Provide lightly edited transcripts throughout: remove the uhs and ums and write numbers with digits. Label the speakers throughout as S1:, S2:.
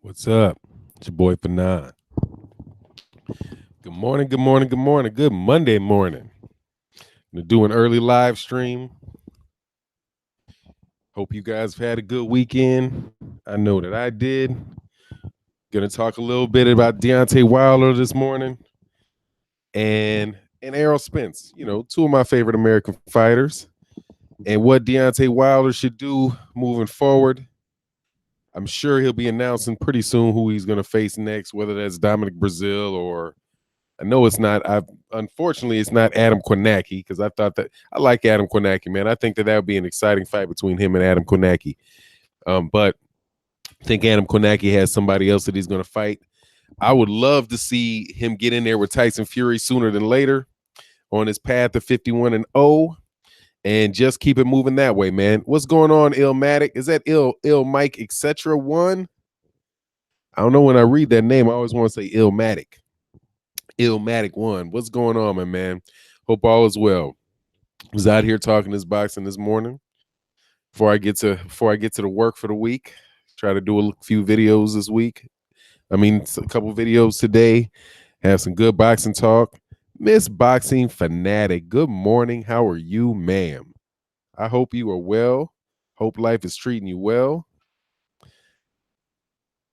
S1: What's up? It's your boy Fanon. Good morning, good morning, good morning. Good Monday morning. Gonna do an early live stream. Hope you guys have had a good weekend. I know that I did. Gonna talk a little bit about Deontay Wilder this morning and Errol Spence. You know, two of my favorite American fighters. And what Deontay Wilder should do moving forward. I'm sure he'll be announcing pretty soon who he's gonna face next, whether that's Dominic Brazil or I know it's not. Unfortunately it's not Adam Kornacki because I thought that I like Adam Kornacki, man. I think that would be an exciting fight between him and Adam Kornacki. But I think Adam Kornacki has somebody else that he's going to fight. I would love to see him get in there with Tyson Fury sooner than later on his path to 51-0 and just keep it moving that way, man. What's going on, Illmatic? Is that Ill Mike, etc. one? I don't know when I read that name. I always want to say Illmatic. Illmatic one. What's going on, my man? Hope all is well. Was out here talking this boxing this morning before I get to the work for the week. Try to do a few videos this week. I mean, a couple videos today. Have some good boxing talk. Miss Boxing Fanatic. Good morning. How are you, ma'am? I hope you are well. Hope life is treating you well.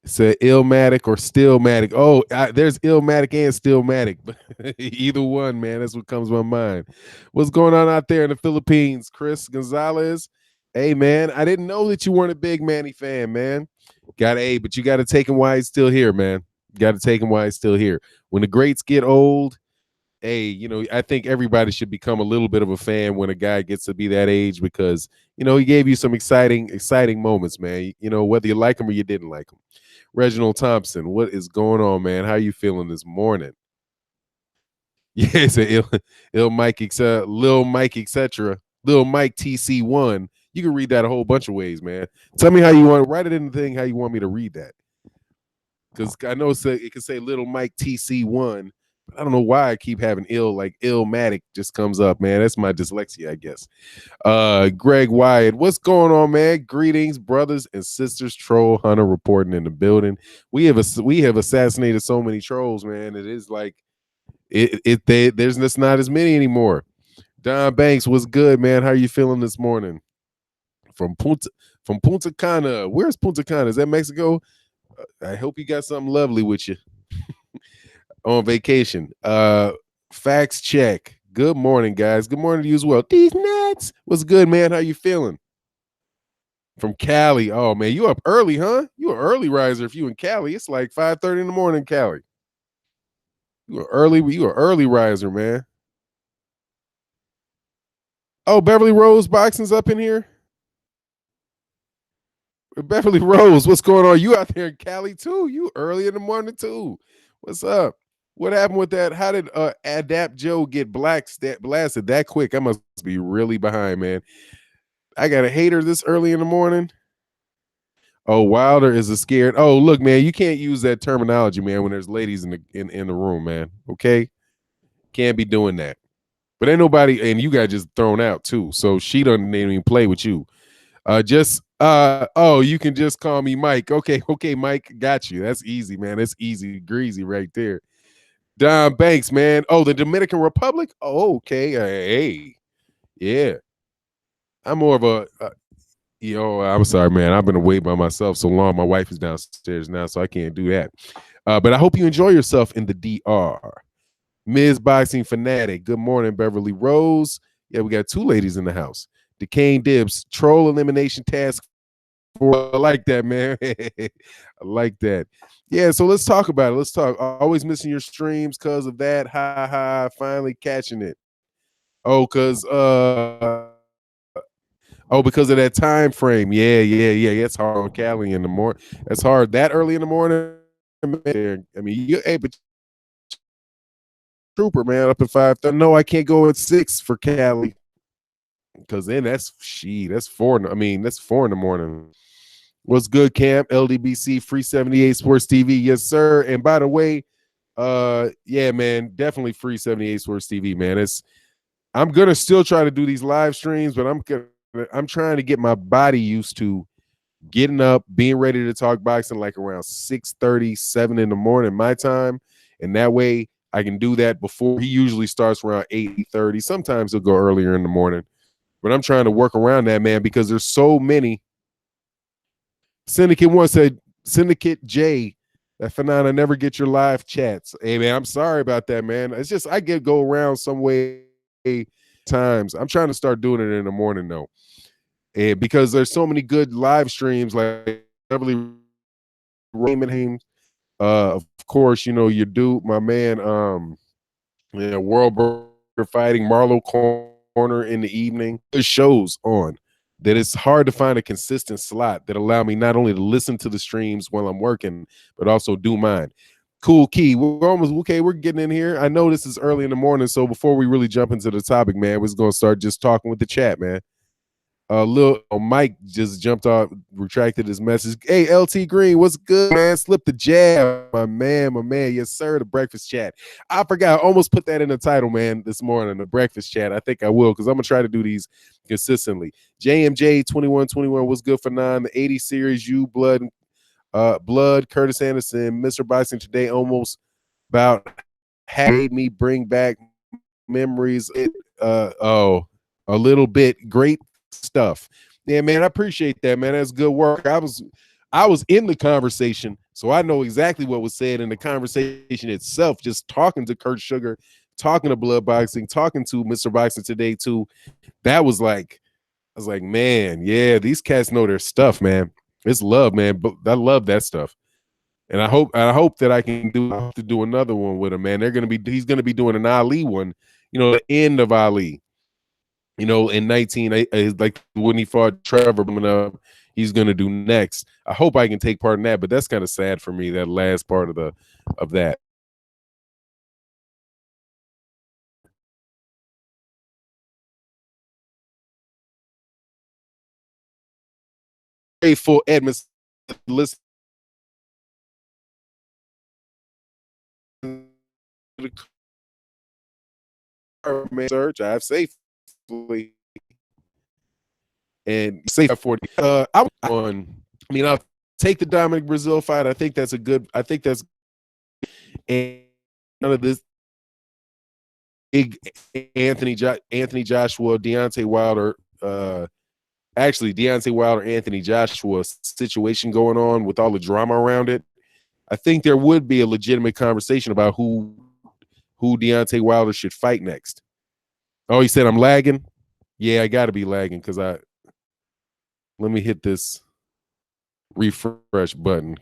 S1: It's a Illmatic or Stillmatic. Oh, there's Illmatic and Stillmatic. Either one, man. That's what comes to my mind. What's going on out there in the Philippines? Chris Gonzalez. Hey, man, I didn't know that you weren't a big Manny fan, man. But you got to take him while he's still here, man. You got to take him while he's still here. When the greats get old, hey, I think everybody should become a little bit of a fan when a guy gets to be that age because, he gave you some exciting moments, man. Whether you like him or you didn't like him. Reginald Thompson, what is going on, man? How you feeling this morning? Yeah, it's a Lil Mike, etc. Lil Mike TC1. You can read that a whole bunch of ways, man. Tell me how you want to write it in the thing, how you want me to read that. Because I know it can say Little Mike TC1. I don't know why I keep having Illmatic just comes up, man. That's my dyslexia, I guess. Greg Wyatt, what's going on, man? Greetings, brothers and sisters. Troll Hunter reporting in the building. We have assassinated so many trolls, man. It is like there's just not as many anymore. Don Banks, what's good, man? How are you feeling this morning? From Punta Cana. Where's Punta Cana? Is that Mexico? I hope you got something lovely with you. On vacation. Facts check. Good morning, guys. Good morning to you as well. These nuts. What's good, man? How you feeling? From Cali. Oh man, you up early, huh? You an early riser if you in Cali. It's like 5:30 in the morning in Cali. You an early riser, man. Oh, Beverly Rose Boxing's up in here. Beverly Rose, what's going on? You out there in Cali too? You early in the morning too. What's up? What happened with that? How did Adapt Joe get blasted that quick? I must be really behind, man. I got a hater this early in the morning. Oh, Wilder is a scared. Oh, look, man, you can't use that terminology, man, when there's ladies in the room, man. Okay, can't be doing that. But ain't nobody, and you got just thrown out too. So she doesn't even play with you. You can just call me Mike. Okay, Mike, got you. That's easy, man. That's easy greasy right there. Don Banks, man. Oh, the Dominican Republic. Oh, okay. Hey, yeah. I'm more of I'm sorry, man. I've been away by myself so long. My wife is downstairs now, so I can't do that. But I hope you enjoy yourself in the DR. Ms. Boxing Fanatic. Good morning, Beverly Rose. Yeah, we got two ladies in the house. Decane Dibs, troll elimination task. I like that, man. I like that. Yeah, so let's talk about it. Let's talk. Always missing your streams because of that. Ha ha. Finally catching it. Oh, because because of that time frame. Yeah. It's hard on Cali in the morning. That's hard that early in the morning. Man. I mean, but trooper, man, up at 5:30. No, I can't go at 6 for Cali. Because then that's 4. That's 4 in the morning. What's good, Camp? LDBC Free 78 Sports TV. Yes, sir. And by the way, yeah, man, definitely Free 78 Sports TV, man. I'm gonna still try to do these live streams, but I'm trying to get my body used to getting up, being ready to talk boxing like around 6:30, 7 in the morning, my time. And that way I can do that before he usually starts around 8:30. Sometimes he'll go earlier in the morning. But I'm trying to work around that, man, because there's so many. Syndicate 1 said, Syndicate J, that Fanana never get your live chats. Hey, man, I'm sorry about that, man. It's just I get go around some way times. I'm trying to start doing it in the morning, though. And because there's so many good live streams like Beverly Raymond, of course, you know, your dude, my man, World Burger Fighting, Marlow Corner in the evening. There's shows on that it's hard to find a consistent slot that allow me not only to listen to the streams while I'm working, but also do mine. Cool Key. We're almost okay. We're getting in here. I know this is early in the morning, so before we really jump into the topic, man, we're going to start just talking with the chat, man. Lil Mike just jumped off, retracted his message. Hey, LT Green, what's good, man? Slip the jab, my man, my man. Yes, sir. The breakfast chat. I forgot. I almost put that in the title, man, this morning. The breakfast chat. I think I will because I'm gonna try to do these consistently. JMJ 2121. What's good for 9? The 80 series. You blood. Curtis Anderson. Mr. Boxing today almost about made me bring back memories. A little bit. Great stuff. Yeah, man, I appreciate that, man. That's good work. I was in the conversation, so I know exactly what was said in the conversation itself. Just talking to Kurt Sugar, talking to Blood Boxing, talking to Mr. Boxing today too. That was like, I was like, man, yeah, these cats know their stuff, man. It's love, man. But I love that stuff. And I hope that I can do another one with him, man. He's gonna be doing an Ali one, the end of Ali. In 19, like when he fought Trevor coming up, he's gonna do next. I hope I can take part in that, but that's kind of sad for me. That last part of that. Grateful Edmonds, listen to the car, man. Search, I've safely and safe 40. I mean, I'll take the Dominic Brazil fight. I think that's and none of this big Anthony Joshua, Deontay Wilder, actually Deontay Wilder, Anthony Joshua situation going on with all the drama around it. I think there would be a legitimate conversation about who Deontay Wilder should fight next. Oh, he said I'm lagging. Yeah, I got to be lagging because let me hit this refresh button.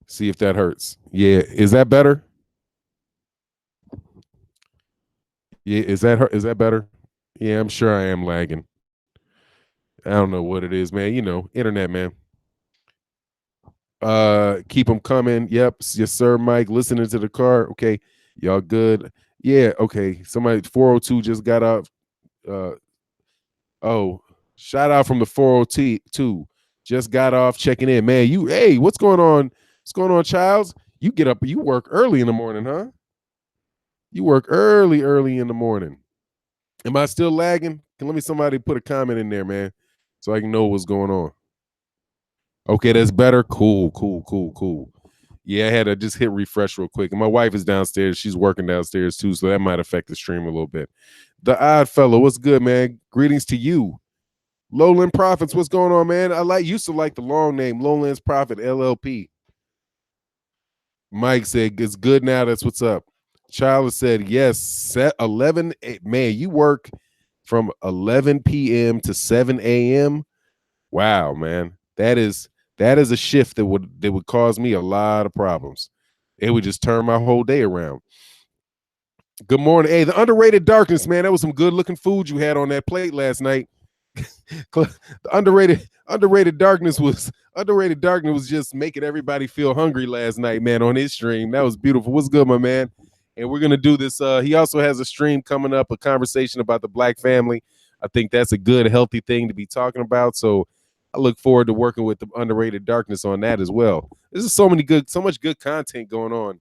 S1: See if that hurts. Yeah, is that better? Yeah, is that better? Yeah, I'm sure I am lagging. I don't know what it is, man. Internet, man. Keep them coming. Yep, yes, sir, Mike. Listening to the car. Okay, y'all good? Yeah, okay. Somebody 402 just got up. Oh, shout out from the 402. Just got off checking in. Man, hey, what's going on? What's going on, Childs? You get up, you work early in the morning, huh? You work early in the morning. Am I still lagging? Let me somebody put a comment in there, man, so I can know what's going on. Okay, that's better. Cool. Yeah, I had to just hit refresh real quick. And my wife is downstairs. She's working downstairs too, so that might affect the stream a little bit. The Odd Fellow, what's good, man? Greetings to you. Lowland Profits, what's going on, man? Used to like the long name, Lowlands Profit LLP. Mike said it's good now. That's what's up. Charles said yes. Set 11. Man, you work from 11 p.m. to 7 a.m. Wow, man, that is a shift that would cause me a lot of problems. It would just turn my whole day around. Good morning. Hey, the underrated darkness, man. That was some good looking food you had on that plate last night. The underrated darkness was just making everybody feel hungry last night, man, on his stream. That was beautiful. What's good, my man? And we're gonna do this. He also has a stream coming up, a conversation about the Black family. I think that's a good, healthy thing to be talking about. So I look forward to working with the underrated darkness on that as well. There's so much good content going on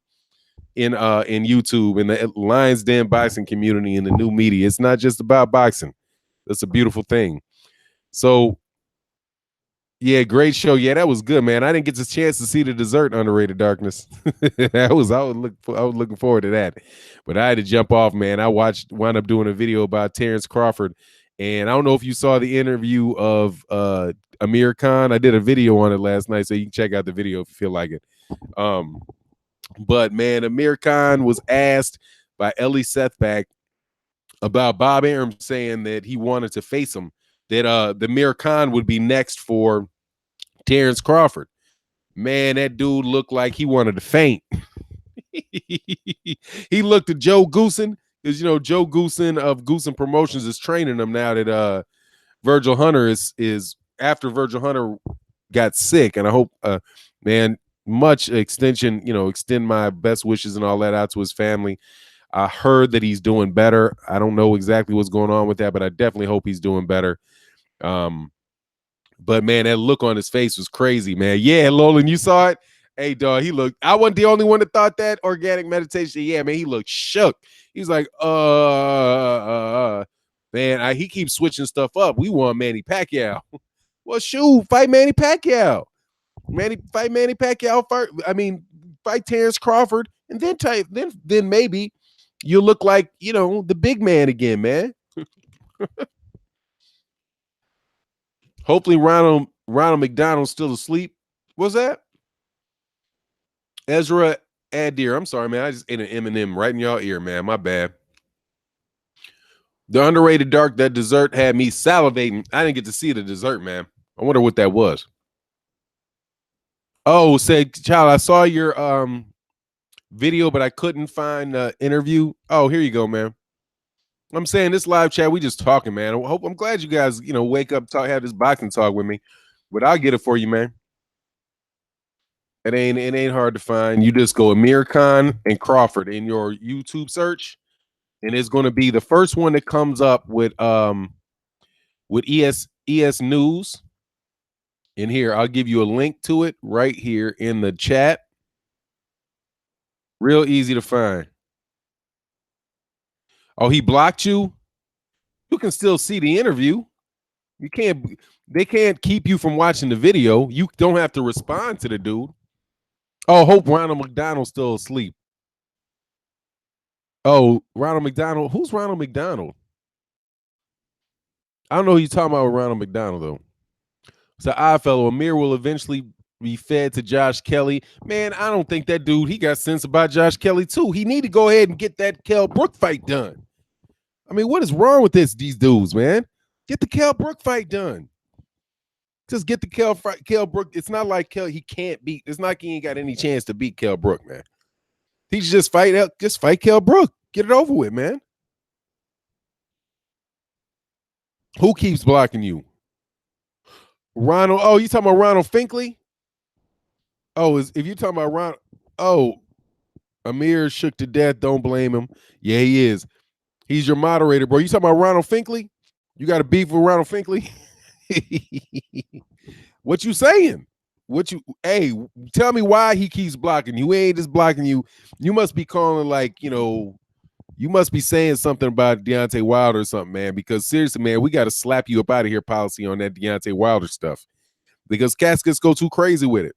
S1: in YouTube and the Lions Den boxing community and the new media. It's not just about boxing. That's a beautiful thing. So Yeah, great show. Yeah, that was good, man. I didn't get the chance to see the dessert Underrated Darkness. I was looking forward to that. But I had to jump off, man. Wound up doing a video about Terrence Crawford. And I don't know if you saw the interview of Amir Khan. I did a video on it last night, so you can check out the video if you feel like it. But man, Amir Khan was asked by Ellie Sethback about Bob Arum saying that he wanted to face him, that the Amir Khan would be next for Terrence Crawford. Man, that dude looked like he wanted to faint. He looked at Joe Goosen, because Joe Goosen of Goosen Promotions is training him now that Virgil Hunter is after Virgil Hunter got sick. And I hope man, much extend my best wishes and all that out to his family. I heard that he's doing better. I don't know exactly what's going on with that, but I definitely hope he's doing better. But man, that look on his face was crazy, man. Yeah, Lolan, you saw it. Hey, dog, I wasn't the only one that thought that. Organic meditation. Yeah, man, he looked shook. He's like, man, he keeps switching stuff up. We want Manny Pacquiao. Well, shoot, fight Manny Pacquiao. Fight Manny Pacquiao first. I mean, fight Terrence Crawford, and then maybe you look like the big man again, man. Hopefully, Ronald McDonald's still asleep. What's that? Ezra Adir. I'm sorry, man. I just ate an M&M right in y'all ear, man. My bad. The Underrated Dark, that dessert had me salivating. I didn't get to see the dessert, man. I wonder what that was. Oh, say, child, I saw your video, but I couldn't find the interview. Oh, here you go, man. I'm saying this live chat, we just talking, man. I'm glad you guys, wake up, have this boxing talk with me. But I'll get it for you, man. It ain't hard to find. You just go Amir Khan and Crawford in your YouTube search, and it's going to be the first one that comes up with ES News. And here, I'll give you a link to it right here in the chat. Real easy to find. Oh, he blocked you? You can still see the interview. They can't keep you from watching the video. You don't have to respond to the dude. Oh, hope Ronald McDonald's still asleep. Oh, Ronald McDonald. Who's Ronald McDonald? I don't know who you're talking about with Ronald McDonald, though. It's an odd fellow. Amir will eventually be fed to Josh Kelly. Man, I don't think that dude, he got sense about Josh Kelly, too. He need to go ahead and get that Kell Brook fight done. I mean, what is wrong with these dudes, man? Get the Kell Brook fight done. Just get the Kell Brook. It's not like he can't beat. It's not like he ain't got any chance to beat Kell Brook, man. He should just fight Kell Brook. Get it over with, man. Who keeps blocking you? Ronald. Oh, you talking about Ronald Finkley? Oh, if you talking about Ronald. Oh, Amir shook to death. Don't blame him. Yeah, he is. He's your moderator, bro. You talking about Ronald Finkley? You got a beef with Ronald Finkley? What you saying? Hey, tell me why he keeps blocking you. He ain't just blocking you. You must be calling you must be saying something about Deontay Wilder or something, man. Because seriously, man, we got to slap you up out of here policy on that Deontay Wilder stuff. Because caskets go too crazy with it.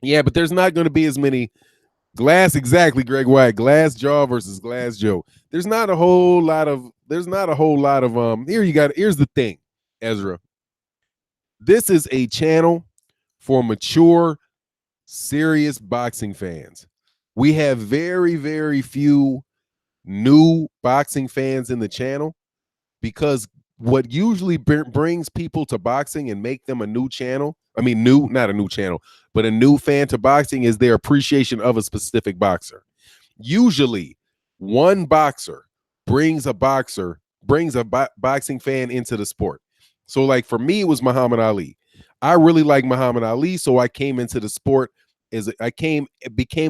S1: Yeah, but there's not going to be as many exactly, Greg White. Glass jaw versus Glass Joe. Here's the thing, Ezra. This is a channel for mature, serious boxing fans. We have very, very few new boxing fans in the channel, because what usually brings people to boxing and make them a new channel, not a new channel, but a new fan to boxing, is their appreciation of a specific boxer. Usually one boxer brings a boxing fan into the sport. So like for me, it was Muhammad Ali. I really like Muhammad Ali, so I came into the sport became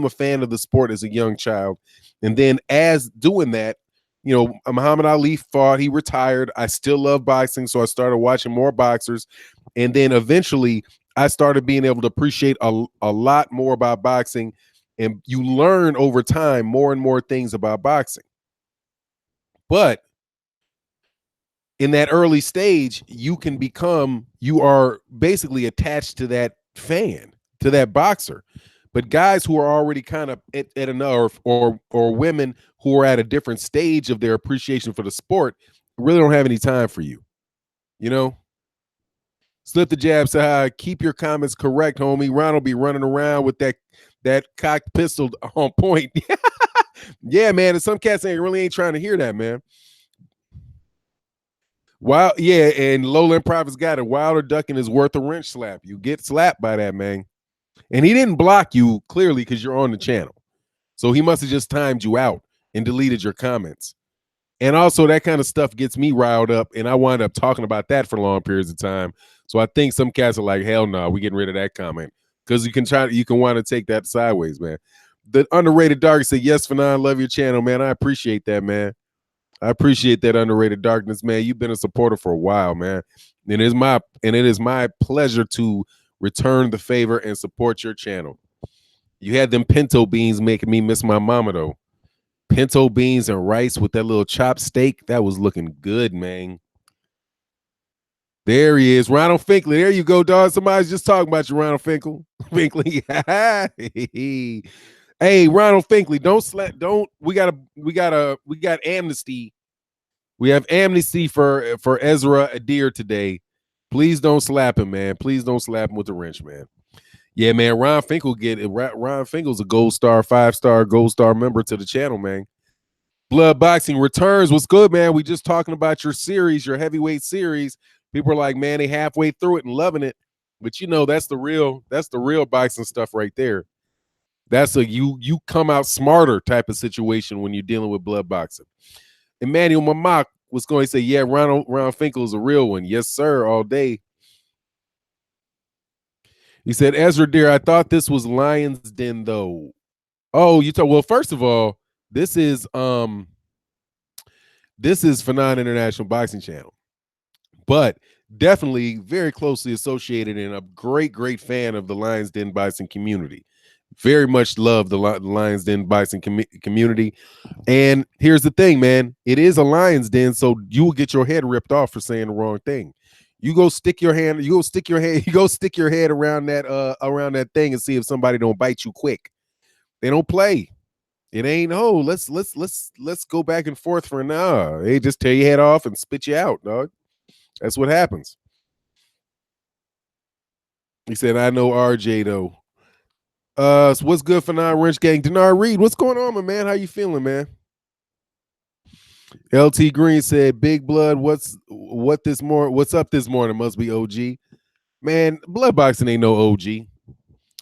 S1: a fan of the sport as a young child. And then as doing that, Muhammad Ali fought, he retired. I still love boxing, so I started watching more boxers. And then eventually I started being able to appreciate a lot more about boxing. And you learn over time more and more things about boxing. But in that early stage, you are basically attached to that fan, to that boxer. But guys who are already kind of at another, or women who are at a different stage of their appreciation for the sport really don't have any time for you. You know, slip the jab, say hi, keep your comments correct, homie. Ron will be running around with that cocked pistol on point. Yeah, man. And some cats ain't trying to hear that, man. Wild, yeah, and Lowland Profits got it. Wilder ducking is worth a wrench slap. You get slapped by that, man. And he didn't block you clearly because you're on the channel. So he must have just timed you out and deleted your comments. And also that kind of stuff gets me riled up, and I wind up talking about that for long periods of time. So I think some cats are like, hell no, we getting rid of that comment. Because you can want to take that sideways, man. The underrated dark said, yes, Fanon, love your channel, man. I appreciate that, man. I appreciate that, underrated darkness, man. You've been a supporter for a while, man. And it is my pleasure to return the favor and support your channel. You had them pinto beans making me miss my mama though. Pinto beans and rice with that little chopped steak. That was looking good, man. There he is, Ronald Finkley. There you go, dog. Somebody's just talking about you, Ronald Finkley. Finkley. Hey, Ronald Finkley, we got amnesty. We have amnesty for Ezra Adair today. Please don't slap him, man. Please don't slap him with the wrench, man. Yeah, man. Ron Finkel's a gold star, 5-star, gold star member to the channel, man. Blood Boxing Returns. What's good, man? We just talking about your series, your heavyweight series. People are like, man, they halfway through it and loving it. But you know, that's the real boxing stuff right there. That's a you come out smarter type of situation when you're dealing with blood boxing. Emmanuel Mamak was going to say, yeah, Ron Finkel is a real one. Yes, sir, all day. He said, Ezra Deer, I thought this was Lion's Den, though. Oh, well, first of all, this is Fanon International Boxing Channel. But definitely very closely associated and a great fan of the Lions Den Boxing community. Very much love the Lions Den Boxing community. And here's the thing, man. It is a Lions Den, so you will get your head ripped off for saying the wrong thing. You go stick your head around that thing and see if somebody don't bite you quick. They don't play. It ain't let's go back and forth for an hour. They just tear your head off and spit you out, dog. That's what happens. He said, I know RJ though. So what's good for non-wrench gang? Denard Reed, what's going on, my man? How you feeling, man? LT Green said, Big Blood, what's up this morning? Must be OG. Man, blood boxing ain't no OG.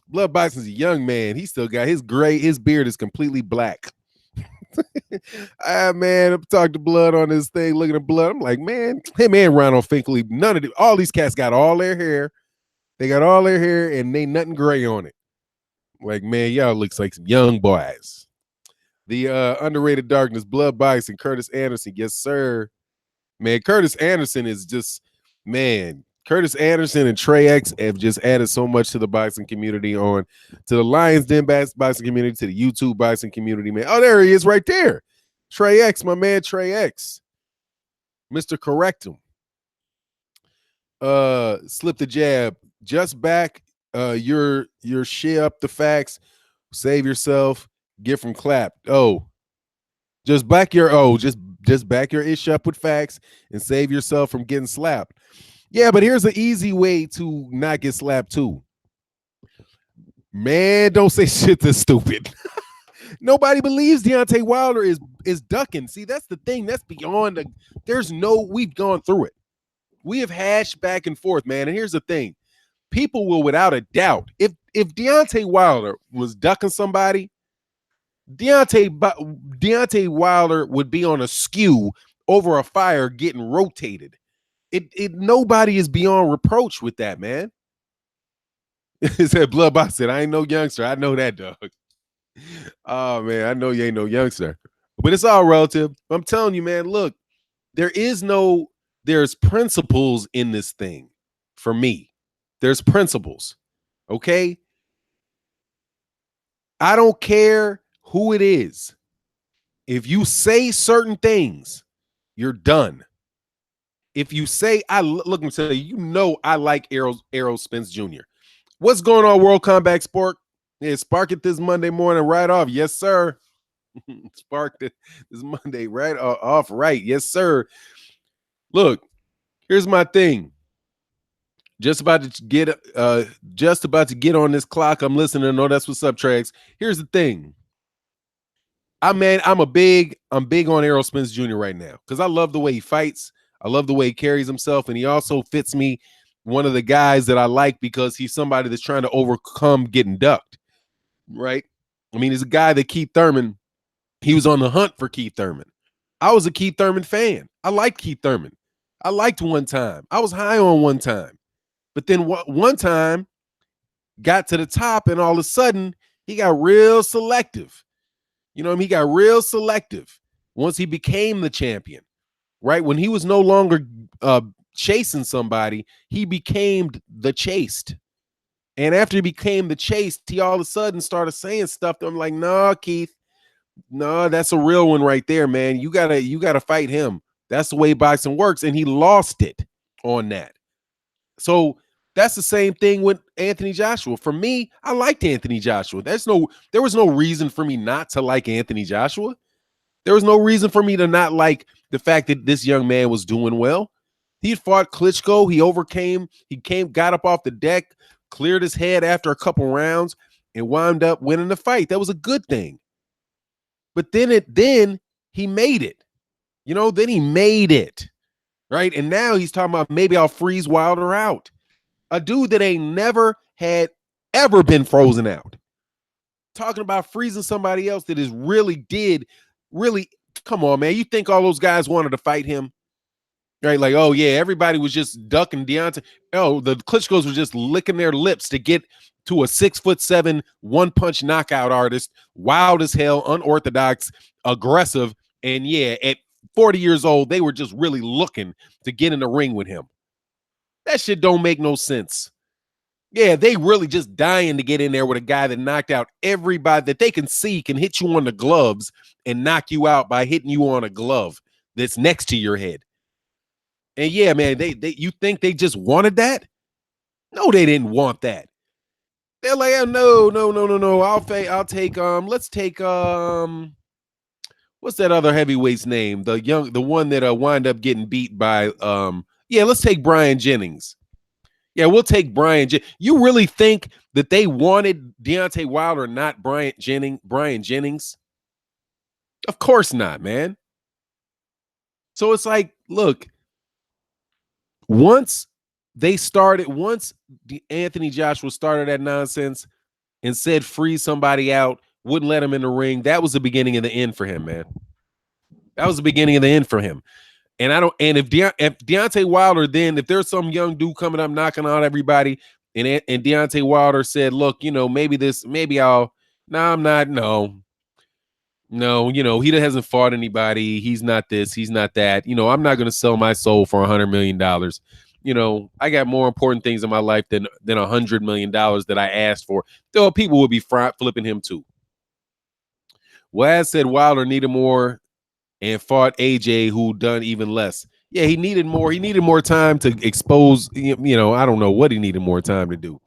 S1: Blood boxing's a young man. He still got his beard is completely black. Man, I'm talking to Blood on this thing, looking at Blood. I'm like, man, him and Ronald Finkley, all these cats got all their hair. They got all their hair and they nothing gray on it. Like, man, y'all looks like some young boys. The underrated darkness, Blood Boxing, Curtis Anderson. Yes, sir. Man, Curtis Anderson is just, man, Curtis Anderson and Trey X have just added so much to the boxing community, to the Lions Den boxing community, to the YouTube boxing community, man. Oh, there he is right there. Trey X, my man, Trey X. Mr. Correctum. Slip the jab. Just back your shit up the facts. Save yourself. Get from clap. Oh, just back your just back your ish up with facts and save yourself from getting slapped. Yeah, but here's an easy way to not get slapped too. Man, don't say shit that's stupid. Nobody believes Deontay Wilder is ducking. See, that's the thing. That's beyond we've gone through it. We have hashed back and forth, man. And here's the thing. People will, without a doubt, if Deontay Wilder was ducking somebody, Deontay Wilder would be on a skew over a fire getting rotated. Nobody is beyond reproach with that, man. It said Bloodbox said, I ain't no youngster. I know that, dog. Oh man, I know you ain't no youngster. But it's all relative. I'm telling you, man, look, there's principles in this thing for me. There's principles. Okay. I don't care who it is. If you say certain things, you're done. If you say look and say, I like Errol Spence Jr. What's going on, World Combat Sport? Yeah, spark it this Monday morning right off. Yes, sir. Sparked it this Monday right off. Right. Yes, sir. Look, here's my thing. Just about to get on this clock. I'm listening. No, that's what's up, Trags. Here's the thing. I'm big on Errol Spence Jr. right now because I love the way he fights. I love the way he carries himself, and he also fits me. One of the guys that I like because he's somebody that's trying to overcome getting ducked. Right? I mean, he's a guy that Keith Thurman. He was on the hunt for Keith Thurman. I was a Keith Thurman fan. I liked Keith Thurman. I liked One Time. I was high on One Time. But then One Time got to the top, and all of a sudden, he got real selective. You know what I mean? He got real selective once he became the champion, right? When he was no longer chasing somebody, he became the chased. And after he became the chased, he all of a sudden started saying stuff that I'm like, nah, Keith, no, that's a real one right there, man. You gotta fight him. That's the way boxing works. And he lost it on that. So that's the same thing with Anthony Joshua. For me, I liked Anthony Joshua. There was no reason for me not to like Anthony Joshua. There was no reason for me to not like the fact that this young man was doing well. He fought Klitschko. Got up off the deck, cleared his head after a couple rounds, and wound up winning the fight. That was a good thing. But then he made it. Then he made it. Right? And now he's talking about maybe I'll freeze Wilder out. A dude that ain't never had ever been frozen out. Talking about freezing somebody else that come on, man. You think all those guys wanted to fight him? Right? Like, oh, yeah, everybody was just ducking Deontay. Oh, the Klitschkos were just licking their lips to get to a 6'7", one-punch knockout artist, wild as hell, unorthodox, aggressive, and yeah, at 40 years old, they were just really looking to get in the ring with him. That shit don't make no sense. Yeah, they really just dying to get in there with a guy that knocked out everybody that they can see can hit you on the gloves and knock you out by hitting you on a glove that's next to your head. And yeah, man, you think they just wanted that? No, they didn't want that. They're like, oh, no. I'll take let's take what's that other heavyweight's name? The one that wind up getting beat by let's take Brian Jennings. Yeah, we'll take Brian. You really think that they wanted Deontay Wilder, not Brian Jennings? Of course not, man. So it's like, look, once Anthony Joshua started that nonsense and said freeze somebody out, wouldn't let him in the ring, that was the beginning of the end for him, man. That was the beginning of the end for him. And if Deontay Wilder, then if there's some young dude coming up knocking out everybody, and Deontay Wilder said, look, I'm not, no, he hasn't fought anybody. He's not this, he's not that. I'm not going to sell my soul for $100 million. I got more important things in my life than $100 million that I asked for. Though people would be flipping him too. Waz said Wilder needed more and fought AJ, who done even less. Yeah, he needed more. He needed more time to expose, I don't know what he needed more time to do.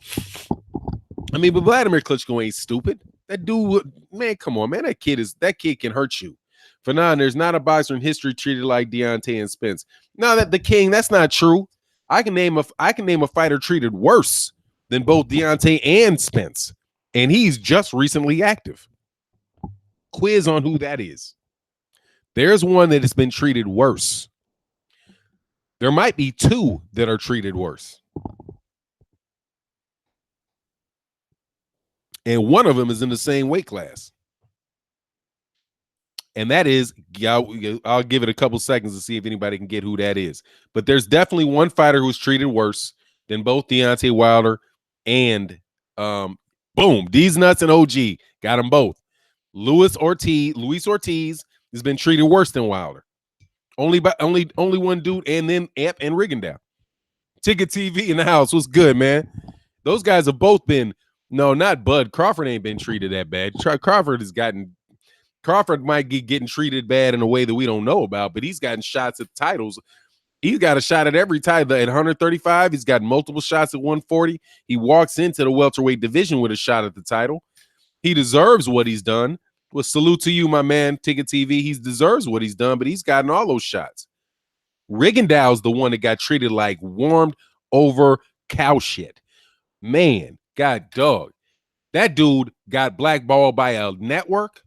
S1: I mean, but Vladimir Klitschko ain't stupid. That dude, man, come on, man. That kid can hurt you. For now, there's not a boxer in history treated like Deontay and Spence. Now that the king, that's not true. I can name a fighter treated worse than both Deontay and Spence. And he's just recently active. Quiz on who that is. There's one that has been treated worse. There might be two that are treated worse. And one of them is in the same weight class. And that is, I'll give it a couple seconds to see if anybody can get who that is. But there's definitely one fighter who's treated worse than both Deontay Wilder and, boom, D's Nuts and OG. Got them both. Luis Ortiz has been treated worse than Wilder. Only one dude, and then Amp and Rigondeaux. Ticket TV in the house. What's good, man? Those guys have both been. No, not Bud. Crawford ain't been treated that bad. Crawford might be getting treated bad in a way that we don't know about, but he's gotten shots at titles He's got a shot at every title. At 135, he's got multiple shots at 140. He walks into the welterweight division with a shot at the title. He deserves what he's done. Well, salute to you, my man, Ticket TV. He deserves what he's done, but he's gotten all those shots. Rigendow's the one that got treated like warmed over cow shit. Man, God dog. That dude got blackballed by a network,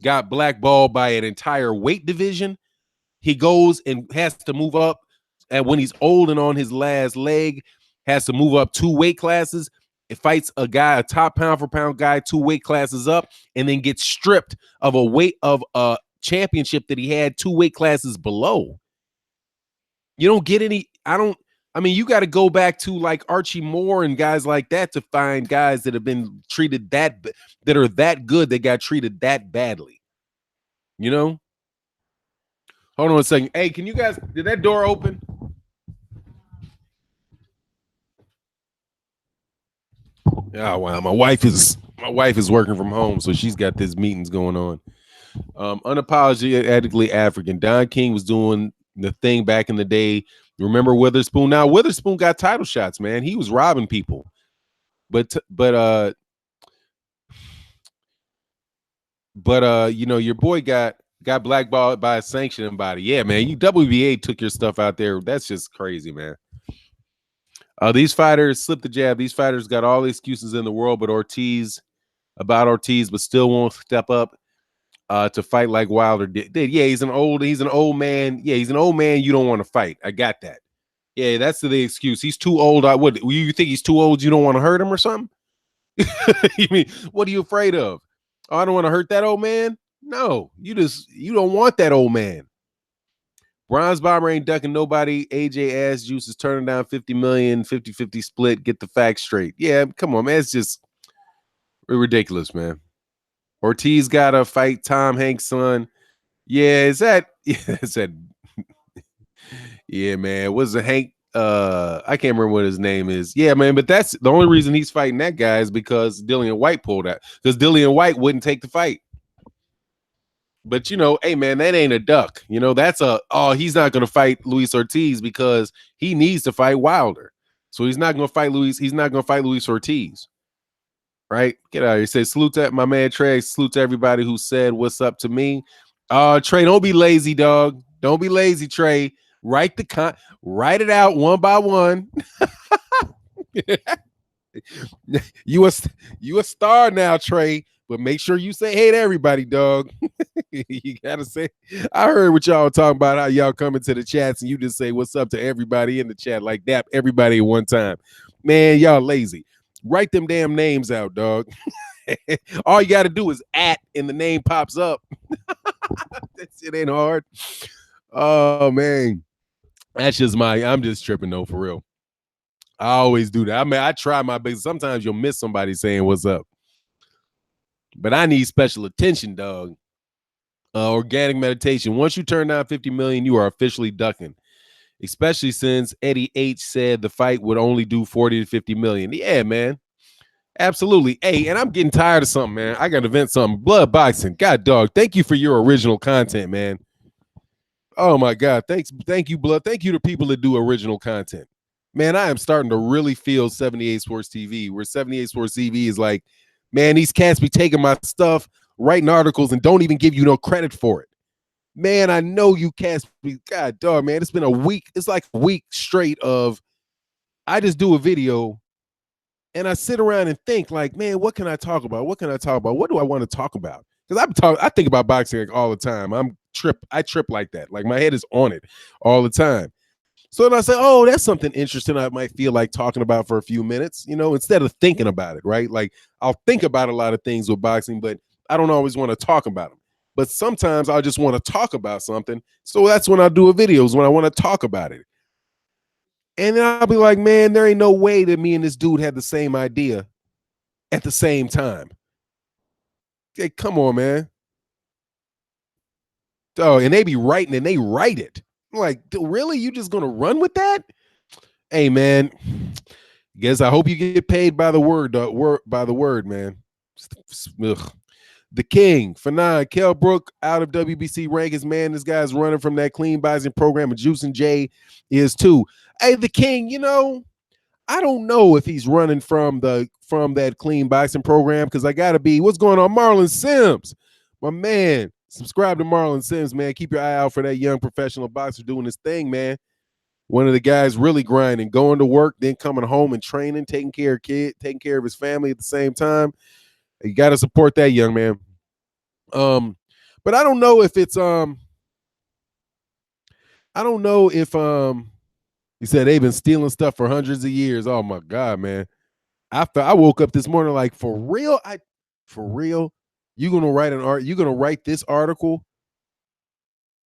S1: got blackballed by an entire weight division. He goes and has to move up. And when he's old and on his last leg, has to move up 2 weight classes. It fights a guy, a top pound for pound guy, 2 weight classes up, and then gets stripped of a weight of a championship that he had 2 weight classes below. You don't get any. I mean, you got to go back to like Archie Moore and guys like that to find guys that have been treated that are that good. They got treated that badly. You know? Hold on a second. Hey, can you guys, did that door open? Oh wow, my wife is working from home, so she's got these meetings going on. Unapologetically African. Don King was doing the thing back in the day. Remember Witherspoon? Now Witherspoon got title shots, man. He was robbing people, but you know, your boy got blackballed by a sanctioning body. Yeah, man. You WBA took your stuff out there. That's just crazy, man. These fighters slipped the jab. These fighters got all the excuses in the world, but Ortiz, but still won't step up to fight like Wilder did. Yeah, he's an old man. Yeah, he's an old man you don't want to fight. I got that. Yeah, that's the excuse. He's too old. What, you think he's too old? You don't want to hurt him or something? You mean, what are you afraid of? Oh, I don't want to hurt that old man. No, you don't want that old man. Bronze Bomber ain't ducking nobody. AJ Ass Juice is turning down 50 million, 50-50 split. Get the facts straight. Yeah, come on, man. It's just ridiculous, man. Ortiz got to fight Tom Hanks' son. Yeah, is that? Yeah, is that? Yeah, man. What's the Hank? I can't remember what his name is. Yeah, man. But that's the only reason he's fighting that guy is because Dillian White pulled out. Because Dillian White wouldn't take the fight. But, you know, hey, man, that ain't a duck. You know, that's he's not going to fight Luis Ortiz because he needs to fight Wilder. So he's not going to fight Luis. He's not going to fight Luis Ortiz. Right? Get out of here. Say salute to my man Trey. Salute to everybody who said what's up to me. Trey, don't be lazy, dog. Don't be lazy, Trey. Write it out one by one. You a star now, Trey. But make sure you say hey to everybody, dog. You gotta say. I heard what y'all talking about, how y'all come into the chats and you just say what's up to everybody in the chat like that, everybody at one time. Man, y'all lazy. Write them damn names out, dog. All you got to do is @ and the name pops up. That shit ain't hard. Oh man, that's just I'm just tripping though, for real. I always do that. I mean, I try my best. Sometimes you'll miss somebody saying what's up. But I need special attention, dog. Organic meditation. Once you turn down 50 million, you are officially ducking. Especially since Eddie H said the fight would only do 40 to 50 million. Yeah, man. Absolutely. Hey, and I'm getting tired of something, man. I got to vent something. Blood boxing. God, dog. Thank you for your original content, man. Oh my God. Thank you, Blood. Thank you to people that do original content. Man, I am starting to really feel 78 Sports TV, where 78 Sports TV is like, man, these cats be taking my stuff, writing articles, and don't even give you no credit for it. Man, I know you cats be, God dog, man, it's been a week. It's like a week straight of, I just do a video and I sit around and think like, man, what can I talk about? What can I talk about? What do I want to talk about? Because I think about boxing like all the time. I trip like that. Like my head is on it all the time. So then I say, oh, that's something interesting I might feel like talking about for a few minutes, you know, instead of thinking about it, right? Like I'll think about a lot of things with boxing, but I don't always want to talk about them. But sometimes I just want to talk about something. So that's when I do a videos, when I want to talk about it. And then I'll be like, man, there ain't no way that me and this dude had the same idea at the same time. Hey, come on, man. Oh, and they be writing and they write it. I'm like, really? You just gonna run with that? Hey, man. Guess I hope you get paid by the word, man. Ugh. The King, Fanon, Kell Brook out of WBC rankings. Man, this guy's running from that clean boxing program, and Juice and Jay is too. Hey, the King, I don't know if he's running from that clean boxing program because I gotta be. What's going on, Marlon Sims? My man, subscribe to Marlon Sims, man. Keep your eye out for that young professional boxer doing his thing, man. One of the guys really grinding, going to work, then coming home and training, taking care of his family at the same time. You got to support that young man. But I don't know if it's I don't know if he said they've been stealing stuff for hundreds of years. Oh my God, man. After I woke up this morning, like, for real, you're gonna write this article.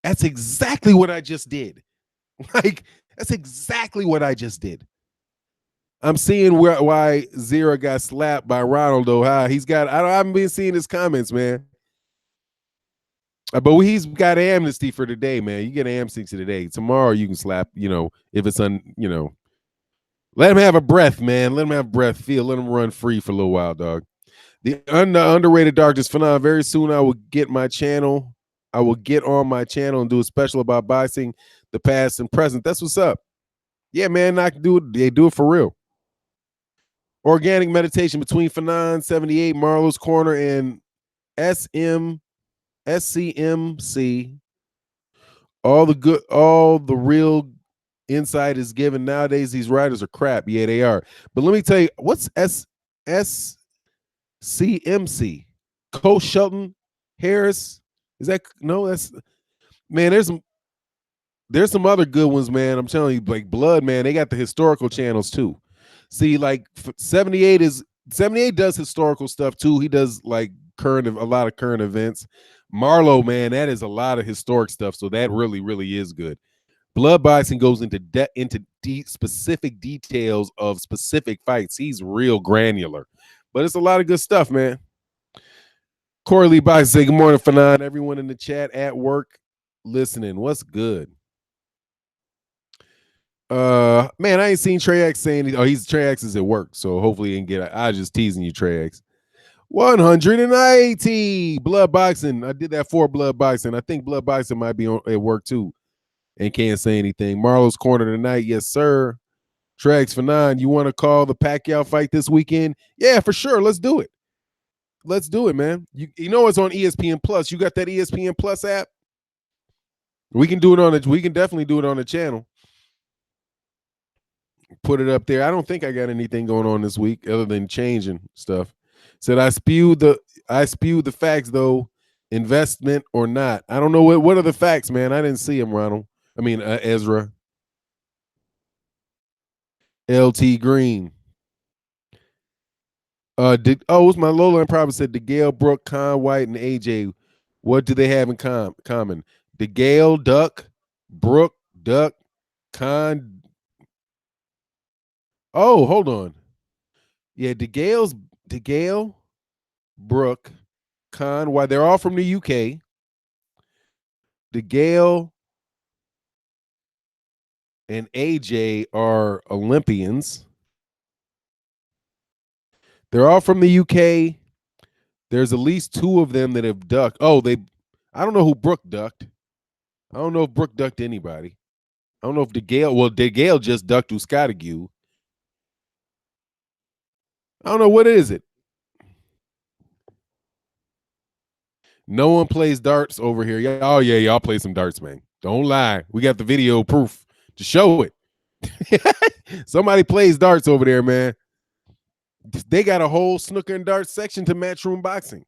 S1: That's exactly what I just did. Like, that's exactly what I just did. I'm seeing why Zera got slapped by Ronald, though. I haven't been seeing his comments, man. But he's got amnesty for today, man. You get amnesty today. Tomorrow you can slap, if it's let him have a breath, man. Let him have breath. Let him run free for a little while, dog. The underrated darkness phenomenon. Very soon I will get my channel. I will get on my channel and do a special about boxing, the past and present. That's what's up. Yeah, man. I can do it. They do it for real. Organic meditation between Fanon 78, Marlo's Corner, and SCMC. All the real insight is given nowadays. These writers are crap. Yeah, they are. But let me tell you, what's SCMC? Coach Shelton Harris? Is that no? That's man. There's some other good ones, man. I'm telling you, like Blood, man. They got the historical channels too. See, like 78 does historical stuff too. He does like a lot of current events. Marlo, man, that is a lot of historic stuff. So that really, really is good. Blood boxing goes into specific details of specific fights. He's real granular, but it's a lot of good stuff, man. Corey Lee Boxing say good morning, Fanon. Everyone in the chat at work listening. What's good? Man, I ain't seen Trey X saying Trey X is at work, so hopefully he can get. I just teasing you, Trey X. 180 Blood Boxing. I did that for Blood Boxing. I think Blood Boxing might be at work too and can't say anything. Marlo's Corner tonight. Yes, sir. Trey X Fanon, you want to call the Pacquiao fight this weekend? Yeah, for sure. Let's do it. Let's do it, man. You know it's on ESPN Plus. You got that ESPN Plus app? We can definitely do it on the channel. Put it up there. I don't think I got anything going on this week other than changing stuff. Said I spewed the facts though, investment or not. I don't know what are the facts, man. I didn't see them, Ronald. I mean Ezra. LT Green. It was my Lowland Prophet said DeGale, Brooke, Con White, and AJ. What do they have in common? DeGale, Duck, Brooke, Duck, Con. Oh, hold on. Yeah, DeGale, Brooke, Con White. They're all from the UK. DeGale and AJ are Olympians. They're all from the UK. There's at least two of them that have ducked. I don't know who Brooke ducked. I don't know if Brooke ducked anybody. I don't know if DeGale just ducked Uskadigu. I don't know. What is it? No one plays darts over here. Oh, yeah, y'all play some darts, man. Don't lie. We got the video proof to show it. Somebody plays darts over there, man. They got a whole snooker and darts section to Matchroom Boxing.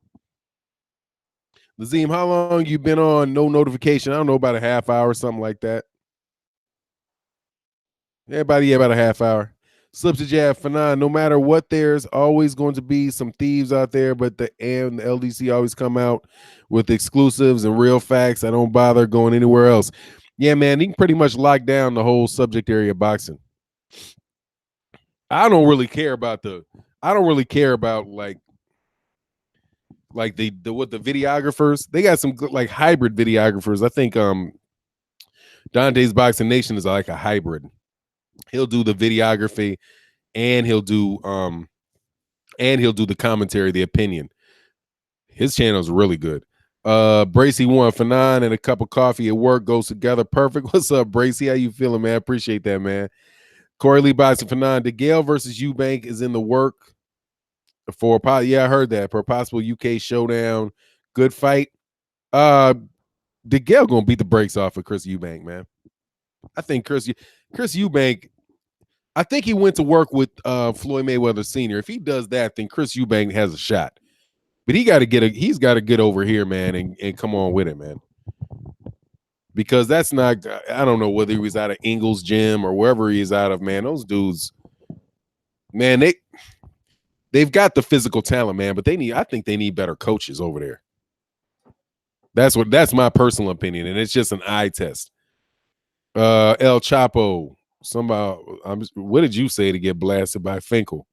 S1: Lazim, how long you been on no notification? I don't know, about a half hour, something like that. About a half hour. Slips to jab, Fanon. No matter what, there's always going to be some thieves out there, but the LDC always come out with exclusives and real facts. I don't bother going anywhere else. Yeah, man, he can pretty much lock down the whole subject area of boxing. I don't really care about like the videographers. They got some good, like, hybrid videographers. I think Dante's Boxing Nation is like a hybrid. He'll do the videography and he'll do the commentary, the opinion. His channel is really good. Bracy won for 9 and a cup of coffee at work goes together perfect. What's up, Bracy? How you feeling, man? Appreciate that, man. Corey Lee boxing for 9. DeGale versus Eubank is in the work for yeah, I heard that for a possible UK showdown. Good fight. DeGale gonna beat the brakes off of Chris Eubank, man. I think Chris Eubank. I think he went to work with Floyd Mayweather Sr. If he does that, then Chris Eubank has a shot. But he's got to get over here, man, and come on with it, man. Because that's not, I don't know whether he was out of Ingles Gym or wherever he is out of, man. Those dudes, man, they've got the physical talent, man, but I think they need better coaches over there. That's my personal opinion, and it's just an eye test. El Chapo, what did you say to get blasted by Finkel?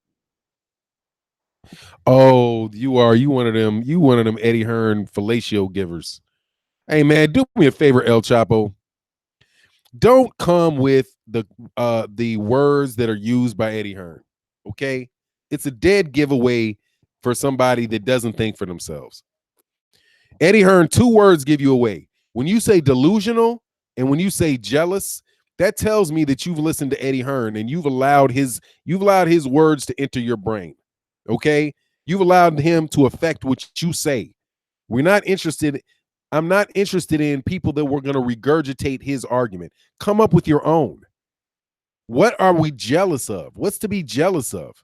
S1: Oh, you one of them Eddie Hearn fellatio givers. Hey man, do me a favor, El Chapo. Don't come with the words that are used by Eddie Hearn. Okay? It's a dead giveaway for somebody that doesn't think for themselves. Eddie Hearn, 2 words give you away. When you say delusional and when you say jealous, that tells me that you've listened to Eddie Hearn and you've allowed his words to enter your brain. Okay? You've allowed him to affect what you say. I'm not interested in people that were going to regurgitate his argument. Come up with your own. What are we jealous of? What's to be jealous of?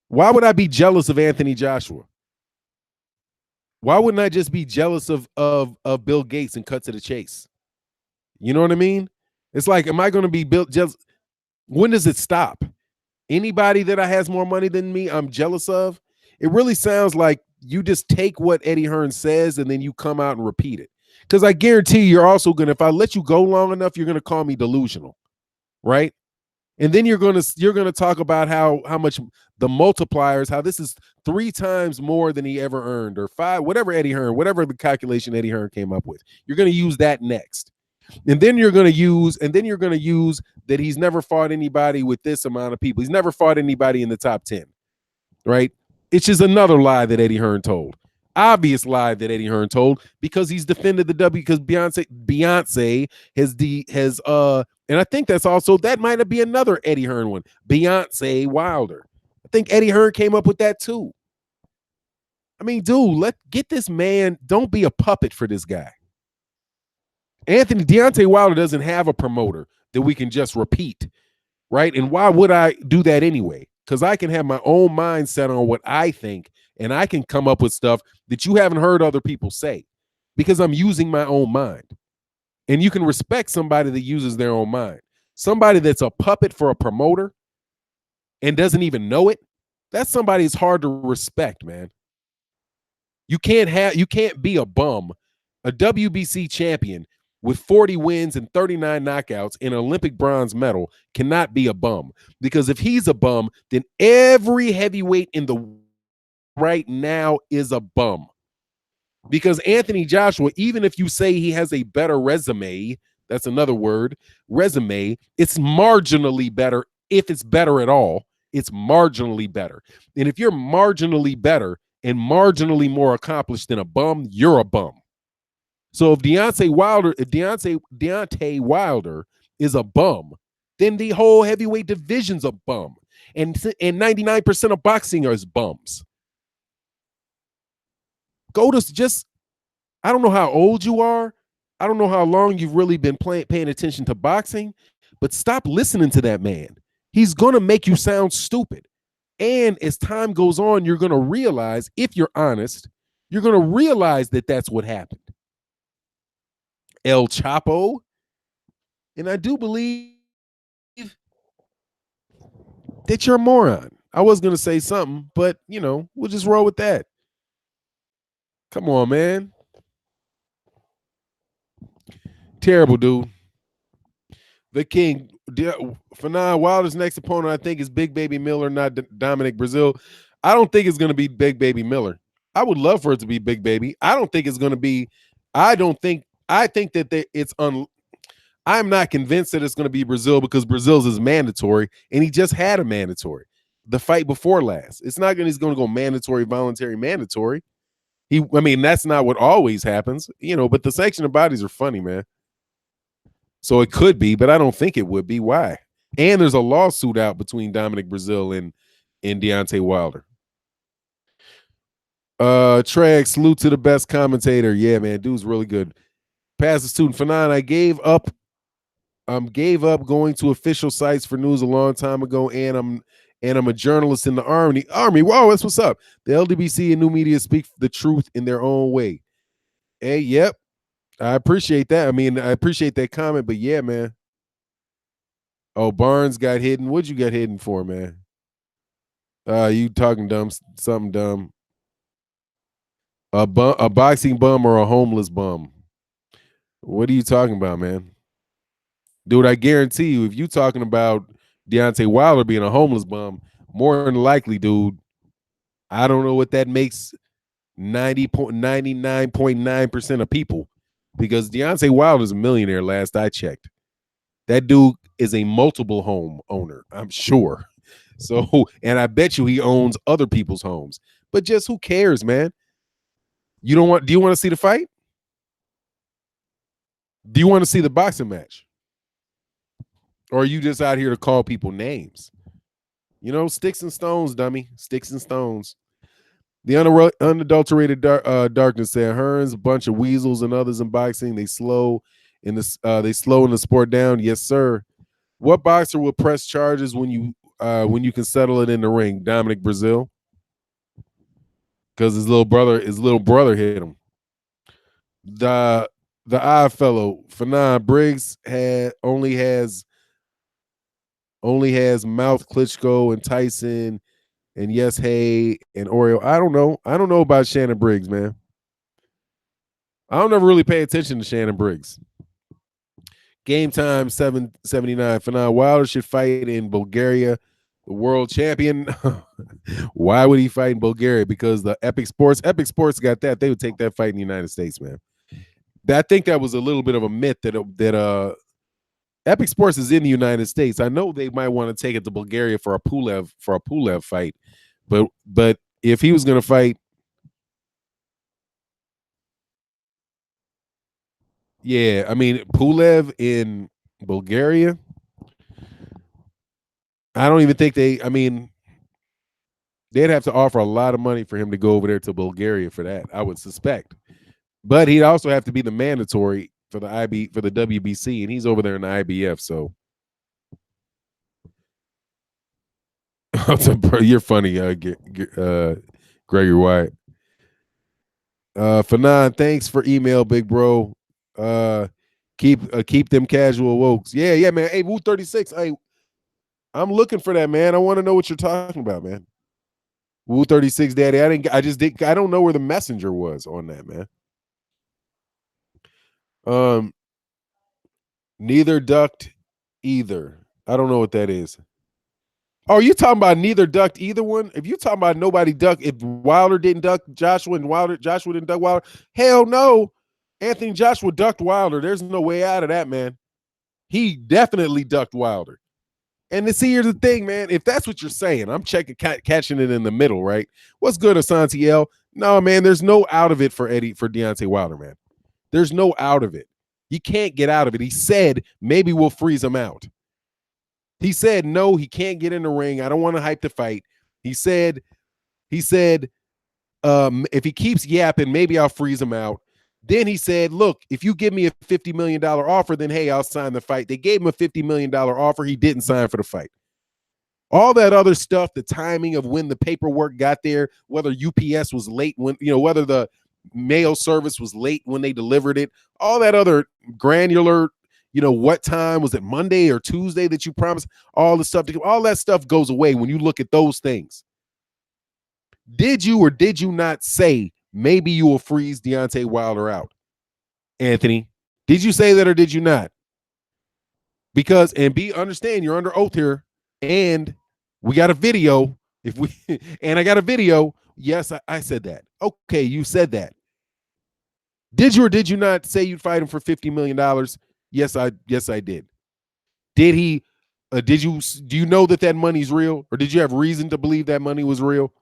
S1: Why would I be jealous of Anthony Joshua? Why wouldn't I just be jealous of Bill Gates and cut to the chase? You know what I mean? It's like, am I going to be jealous? When does it stop? Anybody that has more money than me, I'm jealous of. It really sounds like you just take what Eddie Hearn says and then you come out and repeat it. Because I guarantee you're also going to, if I let you go long enough, you're going to call me delusional, right? And then you're going to talk about how much the multipliers, how this is 3 times more than he ever earned, or 5, whatever the calculation Eddie Hearn came up with. You're going to use that next. And then you're going to use that he's never fought anybody with this amount of people. He's never fought anybody in the top 10, right? It's just another lie that Eddie Hearn told. Obvious lie that Eddie Hearn told because he's defended the W because Beyonce has and I think that might be another Eddie Hearn one. Beyonce Wilder. I think Eddie Hearn came up with that too. I mean, dude, get this man. Don't be a puppet for this guy. Deontay Wilder doesn't have a promoter that we can just repeat, right? And why would I do that anyway? Because I can have my own mindset on what I think, and I can come up with stuff that you haven't heard other people say because I'm using my own mind. And you can respect somebody that uses their own mind. Somebody that's a puppet for a promoter and doesn't even know it, that's somebody that's hard to respect, man. You can't be a bum, a WBC champion with 40 wins and 39 knockouts and an Olympic bronze medal cannot be a bum. Because if he's a bum, then every heavyweight in the right now is a bum. Because Anthony Joshua, even if you say he has a better resume, that's another word, resume, it's marginally better. If it's better at all, it's marginally better. And if you're marginally better and marginally more accomplished than a bum, you're a bum. So if Deontay Wilder is a bum, then the whole heavyweight division's a bum. And 99% of boxing is bums. I don't know how old you are. I don't know how long you've really been paying attention to boxing, but stop listening to that man. He's going to make you sound stupid. And as time goes on, you're going to realize, if you're honest, you're going to realize that that's what happened. El Chapo. And I do believe that you're a moron. I was going to say something, but, we'll just roll with that. Come on, man. Terrible, dude. The King. For now, Wilder's next opponent, I think, is Big Baby Miller, not Dominic Brazil. I don't think it's going to be Big Baby Miller. I would love for it to be Big Baby. I don't think it's going to be. I think that I'm not convinced that it's going to be Brazil because Brazil's is mandatory, and he just had a mandatory. The fight before last. It's not going to. He's going to go mandatory, voluntary, mandatory. I mean, that's not what always happens, but the section of bodies are funny, man. So it could be, but I don't think it would be. Why? And there's a lawsuit out between Dominic Brazil and Deontay Wilder. Treg, salute to the best commentator. Yeah, man, dude's really good. Pass the student Fanon, I gave up going to official sites for news a long time ago, and I'm a journalist in the army. Whoa, that's what's up. The LDBC and new media speak the truth in their own way. Hey, yep. I appreciate that. I mean, I appreciate that comment, but yeah, man. Oh, Barnes got hidden. What'd you get hidden for, man? You talking something dumb. A boxing bum or a homeless bum? What are you talking about, man? Dude, I guarantee you, if you talking about Deontay Wilder being a homeless bum, more than likely, dude, I don't know what that makes 99.9% of people, because Deontay Wilder is a millionaire last I checked. That dude is a multiple home owner, I'm sure. So, and I bet you he owns other people's homes. But just who cares, man? Do you want to see the fight? Do you want to see the boxing match? Or are you just out here to call people names? Sticks and stones, dummy. Sticks and stones. The unadulterated darkness said Hearns, a bunch of weasels and others in boxing. They slow in the sport down. Yes, sir. What boxer will press charges when you can settle it in the ring? Dominic Brazil, because his little brother hit him. The odd fellow Fanon Briggs only has Mouth, Klitschko, and Tyson, and yes, hey, and Oreo. I don't know about Shannon Briggs, man. I don't ever really pay attention to Shannon Briggs. Game time 779. Fanon Wilder should fight in Bulgaria. The world champion. Why would he fight in Bulgaria? Because the Epic Sports got that. They would take that fight in the United States, man. I think that was a little bit of a myth that Epic Sports is in the United States. I know they might want to take it to Bulgaria for a Pulev fight, but if he was going to fight, yeah, I mean Pulev in Bulgaria, I don't even think I mean, they'd have to offer a lot of money for him to go over there to Bulgaria for that, I would suspect. But he'd also have to be the mandatory for the WBC, and he's over there in the IBF, so. You're funny, Gregory White. Fanon, thanks for email, big bro. Keep them casual wokes. Yeah, man. Hey, Woo 36. Hey, I'm looking for that, man. I want to know what you're talking about, man. Woo 36, Daddy. I don't know where the messenger was on that, man. Neither ducked either. I don't know what that is. Oh, you talking about neither ducked either one? If you talking about nobody ducked, if Wilder didn't duck Joshua didn't duck Wilder, hell no. Anthony Joshua ducked Wilder. There's no way out of that, man. He definitely ducked Wilder. And see, here's the thing, man. If that's what you're saying, I'm catching it in the middle, right? What's good, Asante L? No, man, there's no out of it for Deontay Wilder, man. There's no out of it. He can't get out of it. He said maybe we'll freeze him out. He said, no, he can't get in the ring. I don't want to hype the fight. He said, if he keeps yapping, maybe I'll freeze him out. Then he said, look, if you give me a $50 million offer, then hey, I'll sign the fight. They gave him a $50 million offer. He didn't sign for the fight. All that other stuff, the timing of when the paperwork got there, whether UPS was late, whether the mail service was late when they delivered it, all that other granular, what time was it, Monday or Tuesday that you promised, all that stuff goes away when you look at those things. Did you or did you not say maybe you will freeze Deontay Wilder out? Anthony, did you say that or did you not? Because, understand you're under oath here, and we got a video. And I got a video. Yes, I said that. Okay, you said that. Did you or did you not say you'd fight him for $50 million? Yes, I did. Did he? Do you know that money's real, or did you have reason to believe that money was real?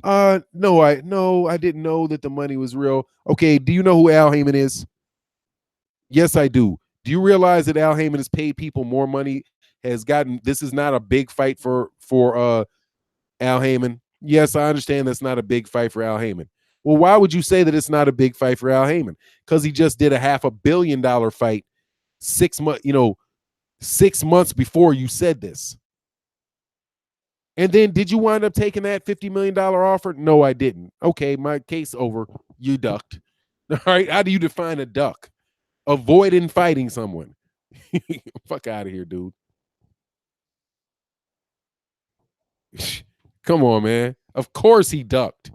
S1: No, I didn't know that the money was real. Okay, do you know who Al Heyman is? Yes, I do. Do you realize that Al Heyman has paid people more money? Has gotten this is not a big fight for Al Heyman. Yes, I understand that's not a big fight for Al Heyman. Well, why would you say that it's not a big fight for Al Heyman? Because he just did a $500 million fight 6 months, 6 months before you said this. And then did you wind up taking that $50 million offer? No, I didn't. Okay, my case over. You ducked. All right. How do you define a duck? Avoiding fighting someone. Fuck out of here, dude. Come on, man. Of course he ducked.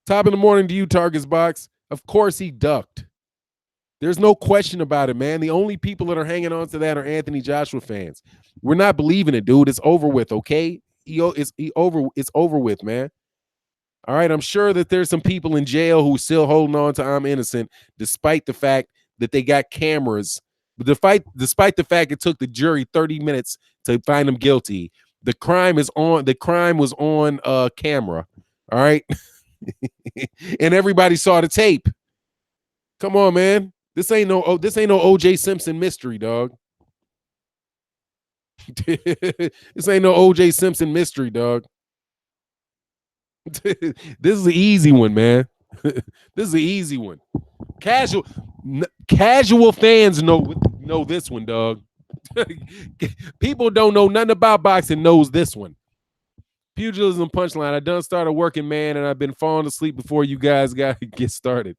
S1: Top of the morning to you, Target's Box. Of course he ducked. There's no question about it, man. The only people that are hanging on to that are Anthony Joshua fans. We're not believing it, dude. It's over with, okay? It's over with, man. All right. I'm sure that there's some people in jail who still holding on to I'm innocent, despite the fact that they got cameras. Despite the fact it took the jury 30 minutes to find him guilty. The crime was on camera. All right. And everybody saw the tape. Come on, man. This ain't no OJ Simpson mystery, dog. This ain't no OJ Simpson mystery, dog. This is an easy one, man. This is an easy one. Casual fans know this one, dog. People don't know nothing about boxing knows this one. Pugilism punchline. I done started working, man, and I've been falling asleep before you guys got get started.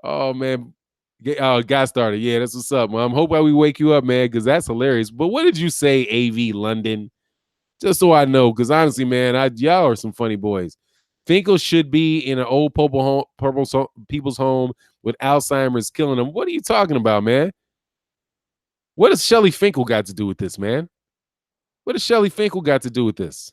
S1: Oh man, got started. Yeah, that's what's up, man. I'm hoping we wake you up, man, because that's hilarious. But what did you say, AV London? Just so I know, because honestly, man, y'all are some funny boys. Finkel should be in an old purple people's home with Alzheimer's killing them. What are you talking about, man? What does Shelly Finkel got to do with this, man? What does Shelly Finkel got to do with this?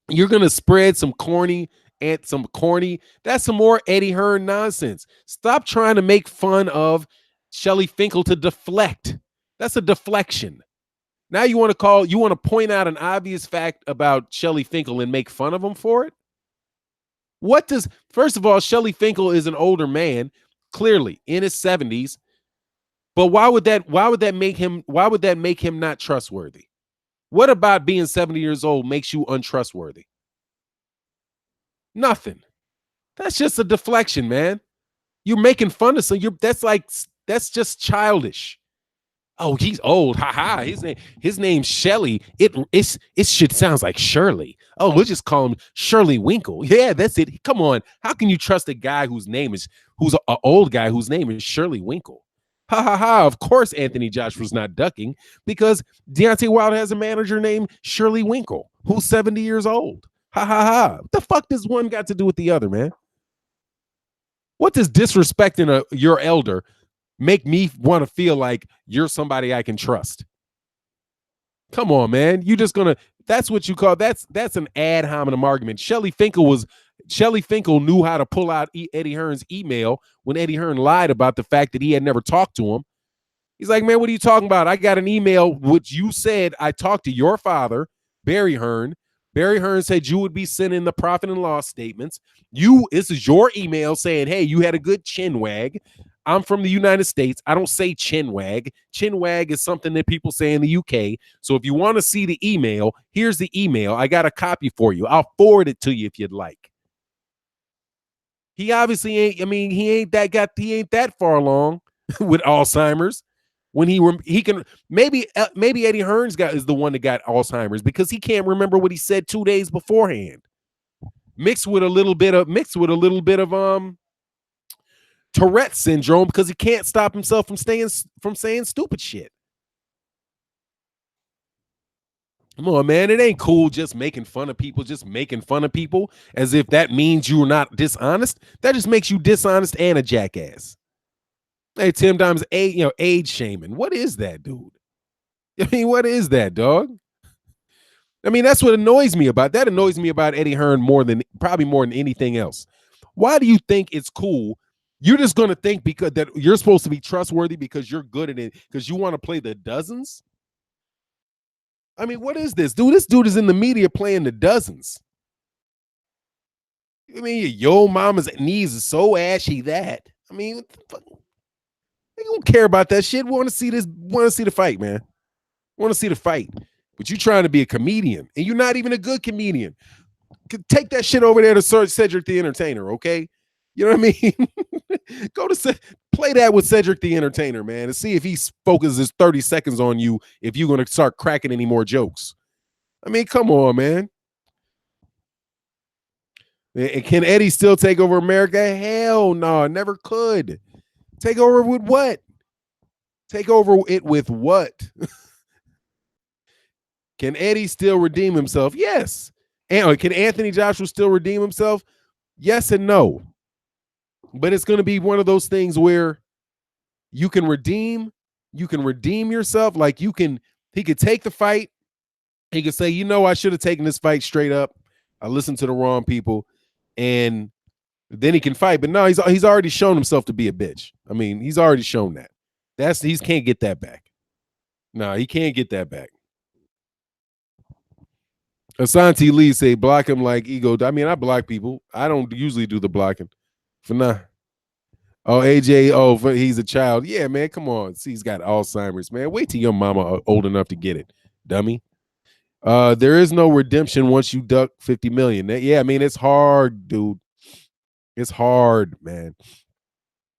S1: You're gonna spread some corny and some corny. That's some more Eddie Hearn nonsense. Stop trying to make fun of Shelly Finkel to deflect. That's a deflection. Now you want to point out an obvious fact about Shelly Finkel and make fun of him for it? First of all, Shelly Finkel is an older man, clearly in his 70s. But why would that make him not trustworthy? What about being 70 years old makes you untrustworthy? Nothing. That's just a deflection, man. You're making fun of that's just childish. Oh, he's old. Ha ha. His name's Shelly. It should sounds like Shirley. Oh, we'll just call him Shirley Winkle. Yeah, that's it. Come on. How can you trust a guy who's an old guy whose name is Shirley Winkle? Ha ha ha. Of course Anthony Joshua's not ducking because Deontay Wilder has a manager named Shirley Winkle, who's 70 years old. Ha ha ha. What the fuck does one got to do with the other, man? What does disrespecting your elder make me want to feel like you're somebody I can trust? Come on, man. You just gonna that's what you call that's an ad hominem argument. Shelly Finkel knew how to pull out Eddie Hearn's email when Eddie Hearn lied about the fact that he had never talked to him. He's like, man, what are you talking about? I got an email which you said I talked to your father, Barry Hearn. Barry Hearn said you would be sending the profit and loss statements. This is your email saying, hey, you had a good chin wag. I'm from the United States. I don't say chin wag. Chin wag is something that people say in the UK. So if you want to see the email, here's the email. I got a copy for you. I'll forward it to you if you'd like. He obviously ain't. I mean, he ain't that far along with Alzheimer's. When he can maybe Eddie Hearn's is the one that got Alzheimer's because he can't remember what he said 2 days beforehand. Mixed with a little bit of Tourette syndrome because he can't stop himself from saying stupid shit. Come on, man. It ain't cool just making fun of people, as if that means you're not dishonest. That just makes you dishonest and a jackass. Hey, Tim Dimes, age shaming. What is that, dude? I mean, what is that, dog? I mean, that's what annoys me about that. Annoys me about Eddie Hearn probably more than anything else. Why do you think it's cool? You're just going to think because that you're supposed to be trustworthy because you're good at it because you want to play the dozens? I mean, what is this, dude? This dude is in the media playing the dozens. I mean, your mama's knees are so ashy that. I mean, what the fuck? They don't care about that shit. Want to see this? Want to see the fight, man? Want to see the fight? But you trying to be a comedian, and you're not even a good comedian. Take that shit over there to search Cedric the Entertainer, okay? You know what I mean? Go to play that with Cedric the Entertainer, man, and see if he focuses 30 seconds on you if you're gonna start cracking any more jokes. I mean, come on, man. And can Eddie still take over America? Hell no, never could. Take over with what? Take over it with what? Can Eddie still redeem himself? Yes. And can Anthony Joshua still redeem himself? Yes and no. But it's going to be one of those things where you can redeem yourself. Like he could take the fight. He could say, I should have taken this fight straight up. I listened to the wrong people. And then he can fight. But no, he's already shown himself to be a bitch. I mean, he's already shown that. He can't get that back. No, he can't get that back. Asante Lee say block him like ego. I mean, I block people. I don't usually do the blocking. For now. Oh, AJ, he's a child. Yeah, man, come on. See, he's got Alzheimer's, man. Wait till your mama old enough to get it, dummy. There is no redemption once you duck 50 million. Yeah, I mean, it's hard, dude. It's hard, man.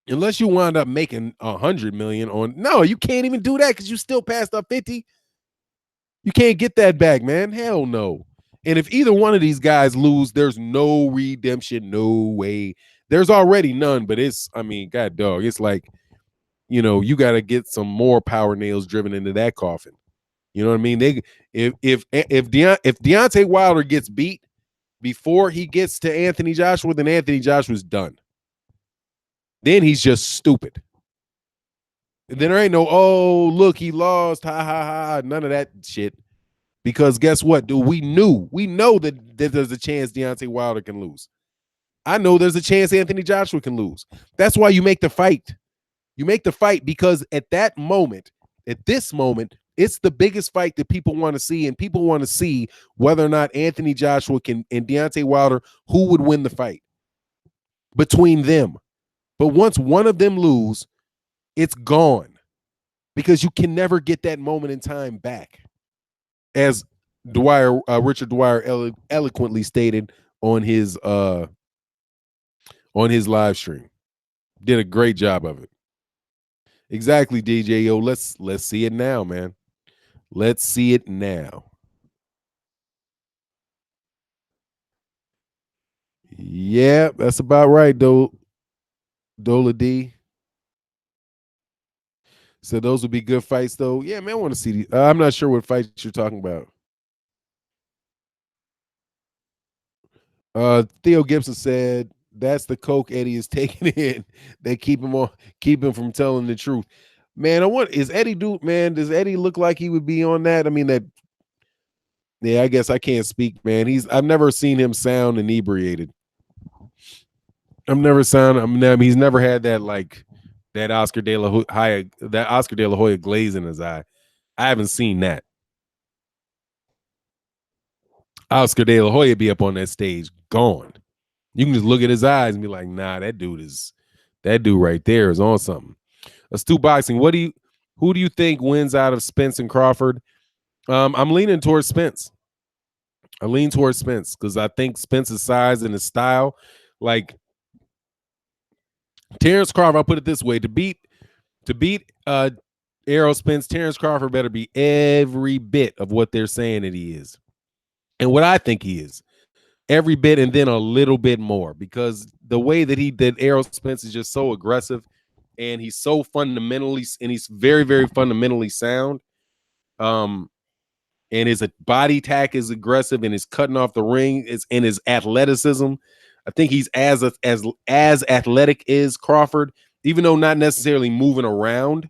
S1: Unless you wind up making 100 million no, you can't even do that because you still passed up 50. You can't get that back, man. Hell no. And if either one of these guys lose, there's no redemption, no way. There's already none, but God dog, it's like, you got to get some more power nails driven into that coffin. You know what I mean? If Deontay Wilder gets beat before he gets to Anthony Joshua, then Anthony Joshua's done. Then he's just stupid. And then there ain't no, oh, look, he lost, ha, ha, ha, none of that shit. Because guess what, dude? We know that there's a chance Deontay Wilder can lose. I know there's a chance Anthony Joshua can lose. That's why you make the fight. You make the fight because at this moment, it's the biggest fight that people want to see, and people want to see whether or not Anthony Joshua and Deontay Wilder, who would win the fight between them. But once one of them lose, it's gone because you can never get that moment in time back. As Richard Dwyer eloquently stated on his live stream. Did a great job of it. Exactly, DJ. Yo, let's see it now, man. Let's see it now. Yeah, that's about right, Dola D. So those would be good fights, though. Yeah, man, I want to see these. I'm not sure what fights you're talking about. Theo Gibson said that's the coke Eddie is taking in. They keep him from telling the truth. Man, is Eddie man? Does Eddie look like he would be on that? I mean, yeah, I guess I can't speak, man. I've never seen him sound inebriated. He's never had that Oscar De La Hoya glaze in his eye. I haven't seen that. Oscar De La Hoya be up on that stage gone. You can just look at his eyes and be like, nah, that dude right there is on something. Astute Boxing, who do you think wins out of Spence and Crawford? I'm leaning towards Spence. I lean towards Spence because I think Spence's size and his style, like Terrence Crawford, I'll put it this way: to beat Errol Spence, Terrence Crawford better be every bit of what they're saying that he is, and what I think he is. Every bit and then a little bit more, because the way that Errol Spence is just so aggressive, and he's so he's very, very fundamentally sound. And his body tack is aggressive, and his cutting off the ring and his athleticism. I think he's as athletic as Crawford, even though not necessarily moving around,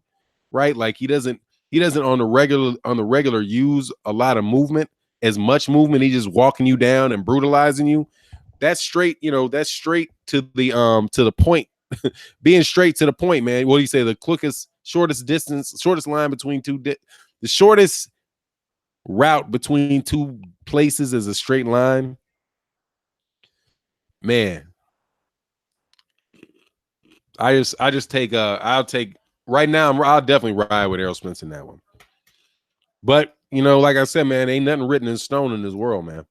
S1: right? Like he doesn't on the regular use a lot of movement. As much movement, he's just walking you down and brutalizing you. That's straight, that's straight to the point. Being straight to the point, man. What do you say? The shortest line between the shortest route between two places is a straight line. Man, I just take I'll take right now. I'll definitely ride with Errol Spence in that one. But like I said, man, ain't nothing written in stone in this world, man.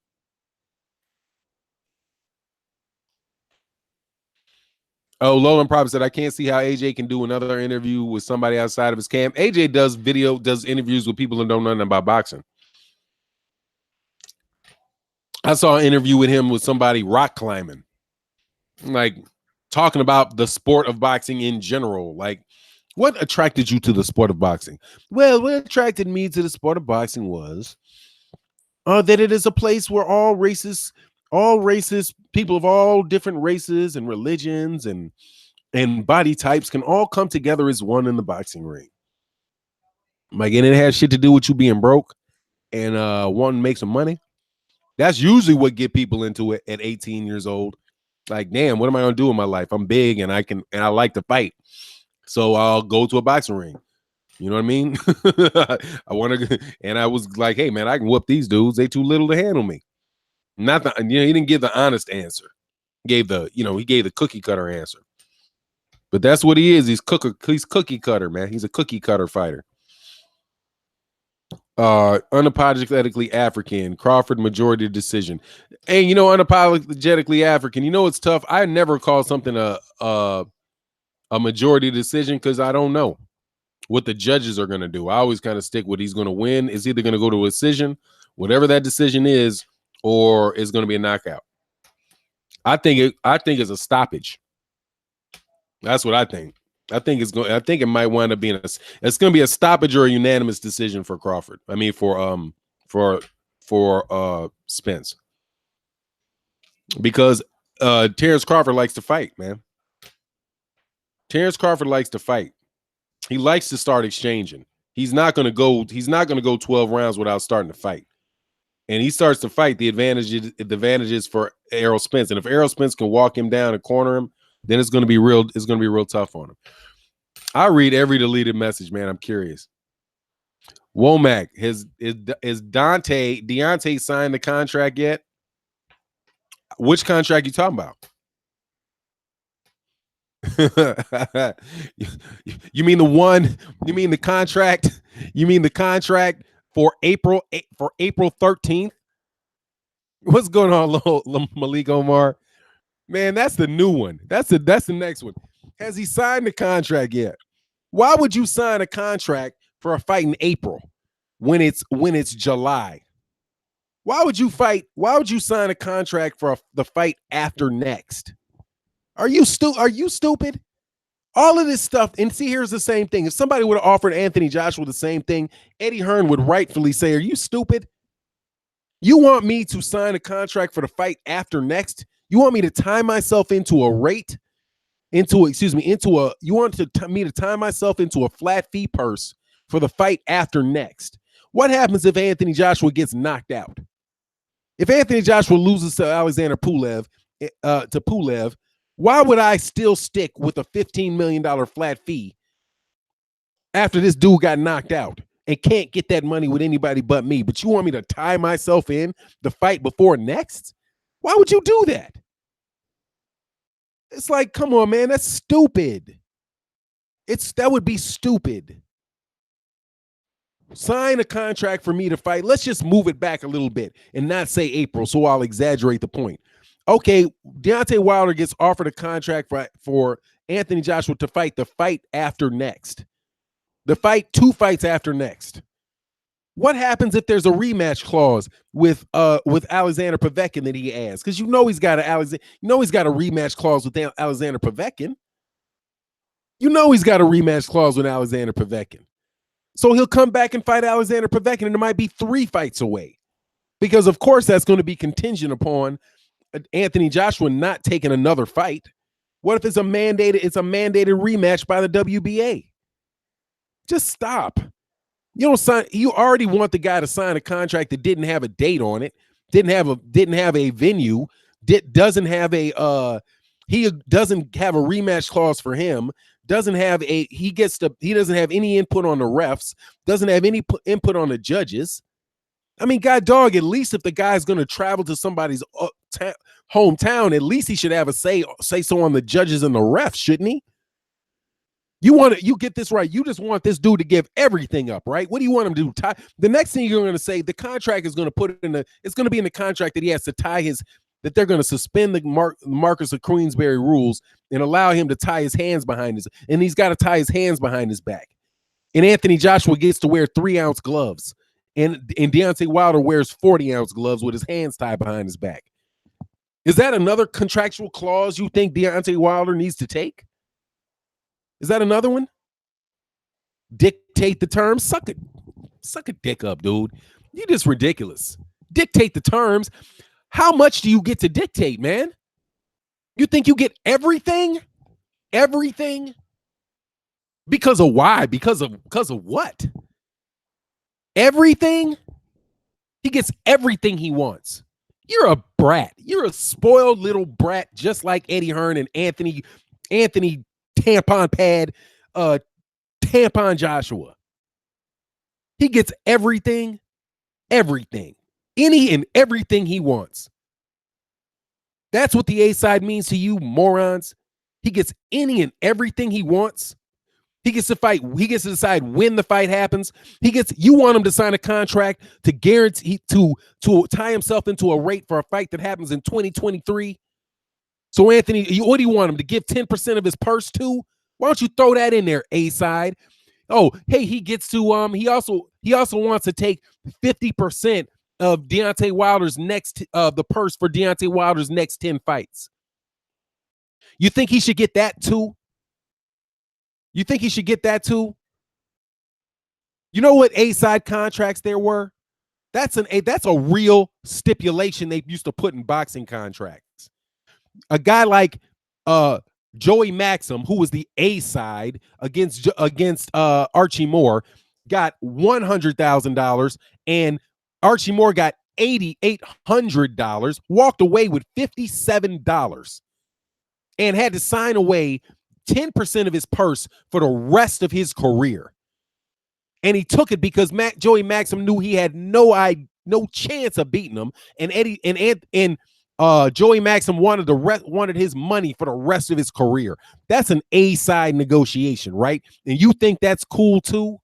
S1: Oh, Lolan probably said I can't see how AJ can do another interview with somebody outside of his camp. AJ does interviews with people who don't know nothing about boxing. I saw an interview with him with somebody rock climbing, like talking about the sport of boxing in general. Like, what attracted you to the sport of boxing? Well, what attracted me to the sport of boxing was that it is a place where all races, people of all different races and religions and body types can all come together as one in the boxing ring. Like, and it has shit to do with you being broke and wanting to make some money. That's usually what get people into it at 18 years old. Like, damn, what am I gonna do in my life? I'm big and I like to fight, so I'll go to a boxing ring. You know what I mean? I want to, and I was like, hey man, I can whoop these dudes. They too little to handle me. Not the, he didn't give the honest answer. He gave the cookie cutter answer. But that's what he is. He's cookie cutter, man. He's a cookie cutter fighter. Unapologetically African, Crawford majority decision. And unapologetically African. It's tough. I never call something a majority decision because I don't know what the judges are going to do. I always kind of stick with he's going to win. It's either going to go to a decision, whatever that decision is, or it's going to be a knockout. I think it's a stoppage. That's what I think. I think it might wind up being it's going to be a stoppage or a unanimous decision for Crawford. I mean for Spence. Because Terrence Crawford likes to fight, man. Terrence Crawford likes to fight. He likes to start exchanging. He's not going to go 12 rounds without starting to fight. And he starts to fight, the advantage is for Errol Spence. And if Errol Spence can walk him down and corner him, then it's going to be real tough on him. I read every deleted message, man. I'm curious. Womack, is Deontay signed the contract yet? Which contract you talking about? You mean the one? You mean the contract? You mean the contract for April 13th? What's going on, Malik Omar? Man, that's the new one. That's the next one. Has he signed the contract yet? Why would you sign a contract for a fight in April when it's July? Why would you sign a contract for the fight after next? Are you stupid? All of this stuff, and see, here's the same thing. If somebody would have offered Anthony Joshua the same thing, Eddie Hearn would rightfully say, are you stupid? You want me to sign a contract for the fight after next? You want me to tie myself into a rate? You want me to tie myself into a flat fee purse for the fight after next? What happens if Anthony Joshua gets knocked out? If Anthony Joshua loses to Alexander Pulev, why would I still stick with a $15 million flat fee after this dude got knocked out and can't get that money with anybody but me? But you want me to tie myself in the fight before next? Why would you do that? It's like, come on, man, that's stupid. That would be stupid. Sign a contract for me to fight. Let's just move it back a little bit and not say April, so I'll exaggerate the point. Okay, Deontay Wilder gets offered a contract for Anthony Joshua to fight the fight after next. The fight 2 fights after next. What happens if there's a rematch clause with Alexander Povetkin that he adds? Because he's got a rematch clause with Alexander Povetkin. He's got a rematch clause with Alexander Povetkin. So he'll come back and fight Alexander Povetkin, and it might be 3 fights away. Because of course that's going to be contingent upon Anthony Joshua not taking another fight. What if it's a mandated rematch by the WBA? Just stop. You already want the guy to sign a contract that didn't have a date on it, didn't have a venue, doesn't have a rematch clause for him, he doesn't have any input on the refs, doesn't have any input on the judges. I mean, God dog, at least if the guy's going to travel to somebody's hometown, at least he should have a say so on the judges and the refs, shouldn't he? You get this right. You just want this dude to give everything up, right? What do you want him to do? The next thing you're going to say, the contract is going to put it's going to be in the contract that he has to that they're going to suspend the Marcus of Queensberry rules and allow him to tie his hands behind and he's got to tie his hands behind his back. And Anthony Joshua gets to wear 3-ounce gloves. And Deontay Wilder wears 40-ounce gloves with his hands tied behind his back. Is that another contractual clause you think Deontay Wilder needs to take? Is that another one? Dictate the terms? Suck a dick up, dude. You just ridiculous. Dictate the terms. How much do you get to dictate, man? You think you get everything? Everything? Because of why? Because of what? Everything? He gets everything he wants. You're a brat. You're a spoiled little brat, just like Eddie Hearn and Anthony Tampon Pad, Tampon Joshua. He gets everything, any and everything he wants. That's what the A side means to you, morons. He gets any and everything he wants. He gets to fight. He gets to decide when the fight happens. You want him to sign a contract to guarantee to tie himself into a rate for a fight that happens in 2023. So Anthony, what do you want him to give 10% of his purse to? Why don't you throw that in there, A side? Oh, hey, he gets to he also wants to take 50% of Deontay Wilder's the purse for Deontay Wilder's next 10 fights. You think he should get that too? You think he should get that too? You know what A-side contracts there were? That's a real stipulation they used to put in boxing contracts. A guy like Joey Maxim, who was the A-side against Archie Moore, got $100,000, and Archie Moore got $8,800, walked away with $57, and had to sign away 10% of his purse for the rest of his career. And he took it because Joey Maxim knew he had no chance of beating him, and Joey Maxim wanted his money for the rest of his career. That's an A-side negotiation, right? And you think that's cool too?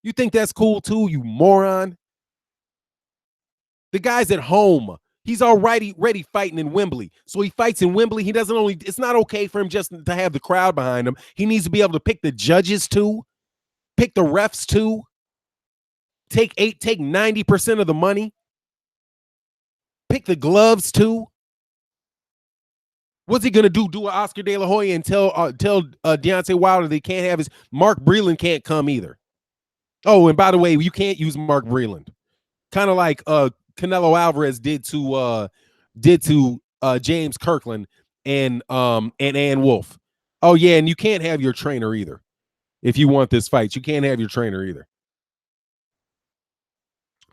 S1: You think that's cool too, you moron? The guy's at home. He's already ready fighting in Wembley. So he fights in Wembley. It's not okay for him just to have the crowd behind him. He needs to be able to pick the judges too, pick the refs too, take 90% of the money, pick the gloves too. What's he gonna do? Do an Oscar De La Hoya and tell Deontay Wilder they can't have his Mark Breland can't come either. Oh, and by the way, you can't use Mark Breland. Kind of like Canelo Alvarez did to James Kirkland and Ann Wolfe. Oh yeah, and you can't have your trainer either. If you want this fight, you can't have your trainer either.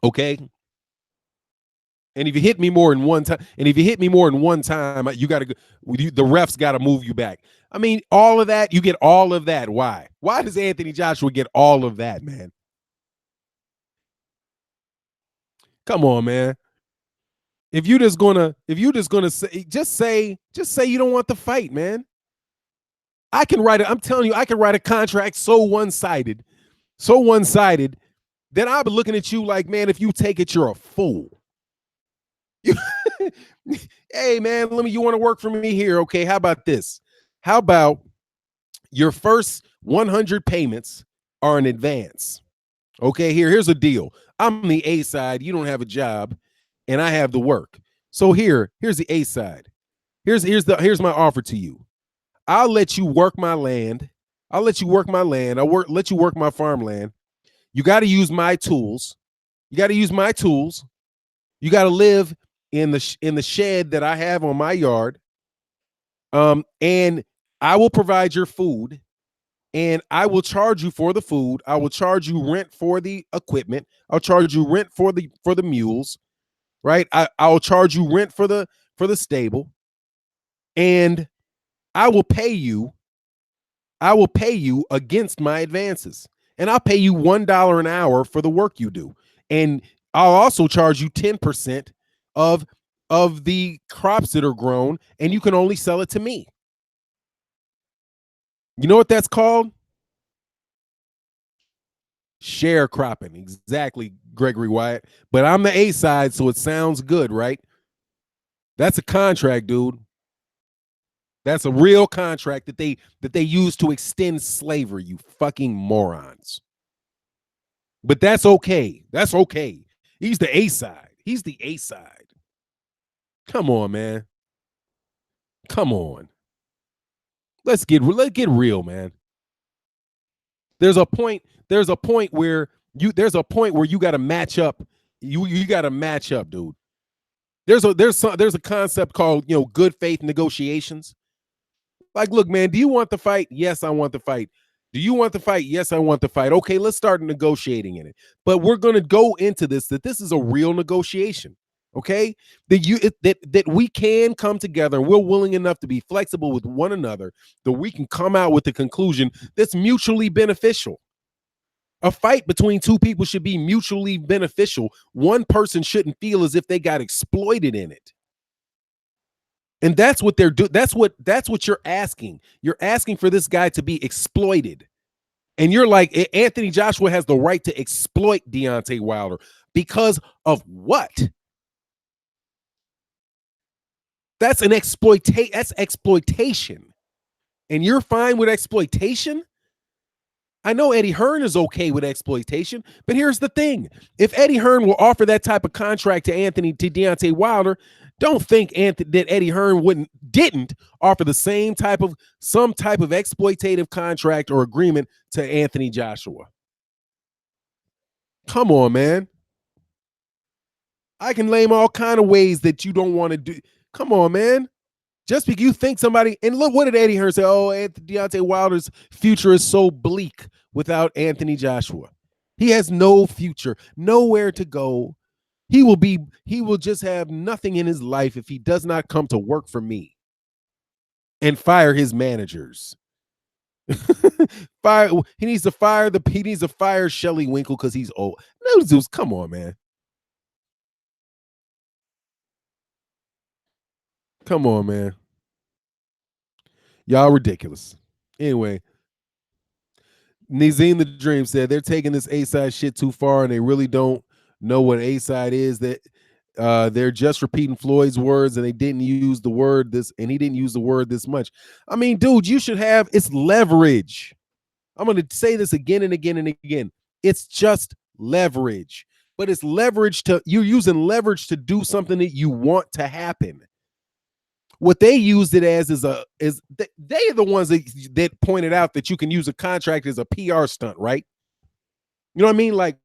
S1: Okay. And if you hit me more than one time, you got to the refs got to move you back. I mean, all of that, you get all of that. Why? Why does Anthony Joshua get all of that, man? Come on, man. If you're just gonna say you don't want the fight, man. I'm telling you, I can write a contract so one-sided that I'll be looking at you like, man, if you take it, you're a fool. Hey, man, you want to work for me here? Okay, how about this? How about your first 100 payments are in advance? Okay, here's a deal. I'm the A side. You don't have a job, and I have the work. So here's the A side. Here's my offer to you. I'll let you work my land. I'll let you work my farmland. You got to use my tools. You got to live in the shed that I have on my yard. And I will provide your food, and I will charge you for the food. I will charge you rent for the equipment. I'll charge you rent for the mules, right? I'll charge you rent for the stable, and I will pay you against my advances, and I'll pay you $1 an hour for the work you do, and I'll also charge you 10% of of the crops that are grown, and you can only sell it to me. You know what that's called? Sharecropping. Exactly, Gregory Wyatt. But I'm the A side, so it sounds good, right? That's a contract, dude. That's a real contract that they use to extend slavery, you fucking morons. But that's okay. That's okay. He's the A side. He's the A side. Come on, man. Come on. Let's get real, man. There's a point. There's a point where you got to match up. You got to match up, dude. There's a concept called good faith negotiations. Like, look, man, do you want the fight? Yes, I want the fight. Do you want the fight? Yes, I want the fight. Okay, let's start negotiating in it. But we're going to go into that this is a real negotiation. Okay, that we can come together and we're willing enough to be flexible with one another, that we can come out with a conclusion that's mutually beneficial. A fight between two people should be mutually beneficial. One person shouldn't feel as if they got exploited in it. And that's what they're doing. That's what you're asking. You're asking for this guy to be exploited. And you're like, Anthony Joshua has the right to exploit Deontay Wilder because of what? That's exploitation. And you're fine with exploitation? I know Eddie Hearn is okay with exploitation, but here's the thing. If Eddie Hearn will offer that type of contract to Deontay Wilder, don't think that Eddie Hearn didn't offer some type of exploitative contract or agreement to Anthony Joshua. Come on, man. I can name all kind of ways that you don't want to do. Come on, man. Just because you think somebody, and look, what did Eddie Hearn say? Oh, Deontay Wilder's future is so bleak without Anthony Joshua. He has no future, nowhere to go. He will just have nothing in his life if he does not come to work for me and fire his managers. He needs to fire Shelley Winkle because he's old. No, Zeus, come on, man. Come on, man. Y'all ridiculous. Anyway, Nazim the Dream said they're taking this A-side shit too far and they really don't know what A-side is. That they're just repeating Floyd's words and they didn't use the word this, and he didn't use the word this much. I mean, dude, you should have it's leverage. I'm going to say this again and again and again. It's just leverage. But it's leverage you're using leverage to do something that you want to happen. What they used it as is they are the ones that pointed out that you can use a contract as a PR stunt, right? You know what I mean? Like,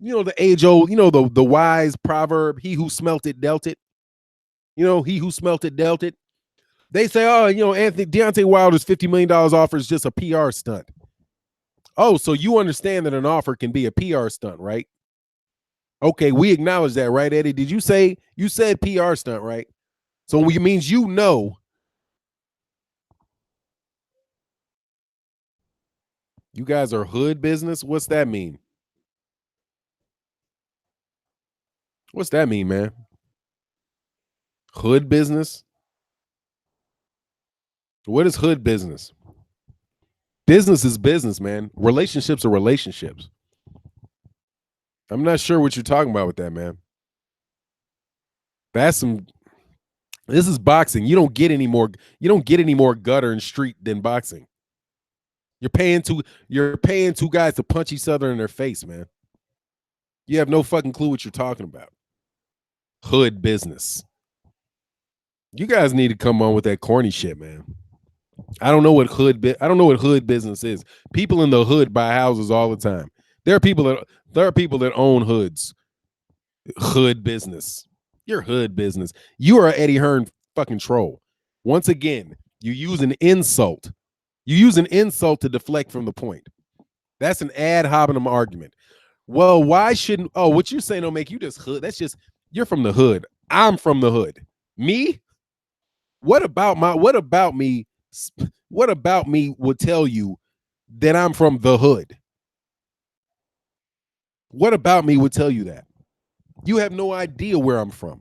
S1: the age old, the wise proverb, he who smelt it dealt it. He who smelt it dealt it. They say, oh, Deontay Wilder's $50 million offer is just a PR stunt. Oh, so you understand that an offer can be a PR stunt, right? Okay, we acknowledge that, right, Eddie? Did you said PR stunt, right? So it means you guys are hood business. What's that mean? What's that mean, man? Hood business? What is hood business? Business is business, man. Relationships are relationships. I'm not sure what you're talking about with that, man. This is boxing. You don't get any more gutter and street than boxing. You're paying two guys to punch each other in their face, man. You have no fucking clue what you're talking about. Hood business. You guys need to come on with that corny shit, man. I don't know what hood business is. People in the hood buy houses all the time. There are people that own hoods. Hood business. Your hood business. You are an Eddie Hearn fucking troll. Once again, you use an insult. You use an insult to deflect from the point. That's an ad hominem argument. Well, why shouldn't what you're saying don't make you just hood? That's just you're from the hood. I'm from the hood. Me? What about me would tell you that I'm from the hood? What about me would tell you that? You have no idea where I'm from.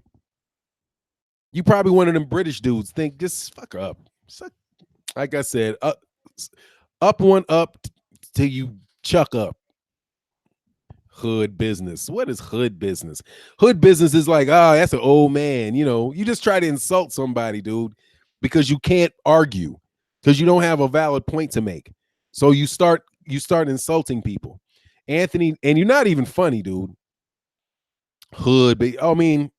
S1: You probably one of them British dudes. Think just fuck up. Like I said, up one up till you chuck up. Hood business. What is hood business? Hood business is like, oh, that's an old man. You just try to insult somebody, dude, because you can't argue because you don't have a valid point to make. So you start insulting people. Anthony, and you're not even funny, dude. Hood, but I mean,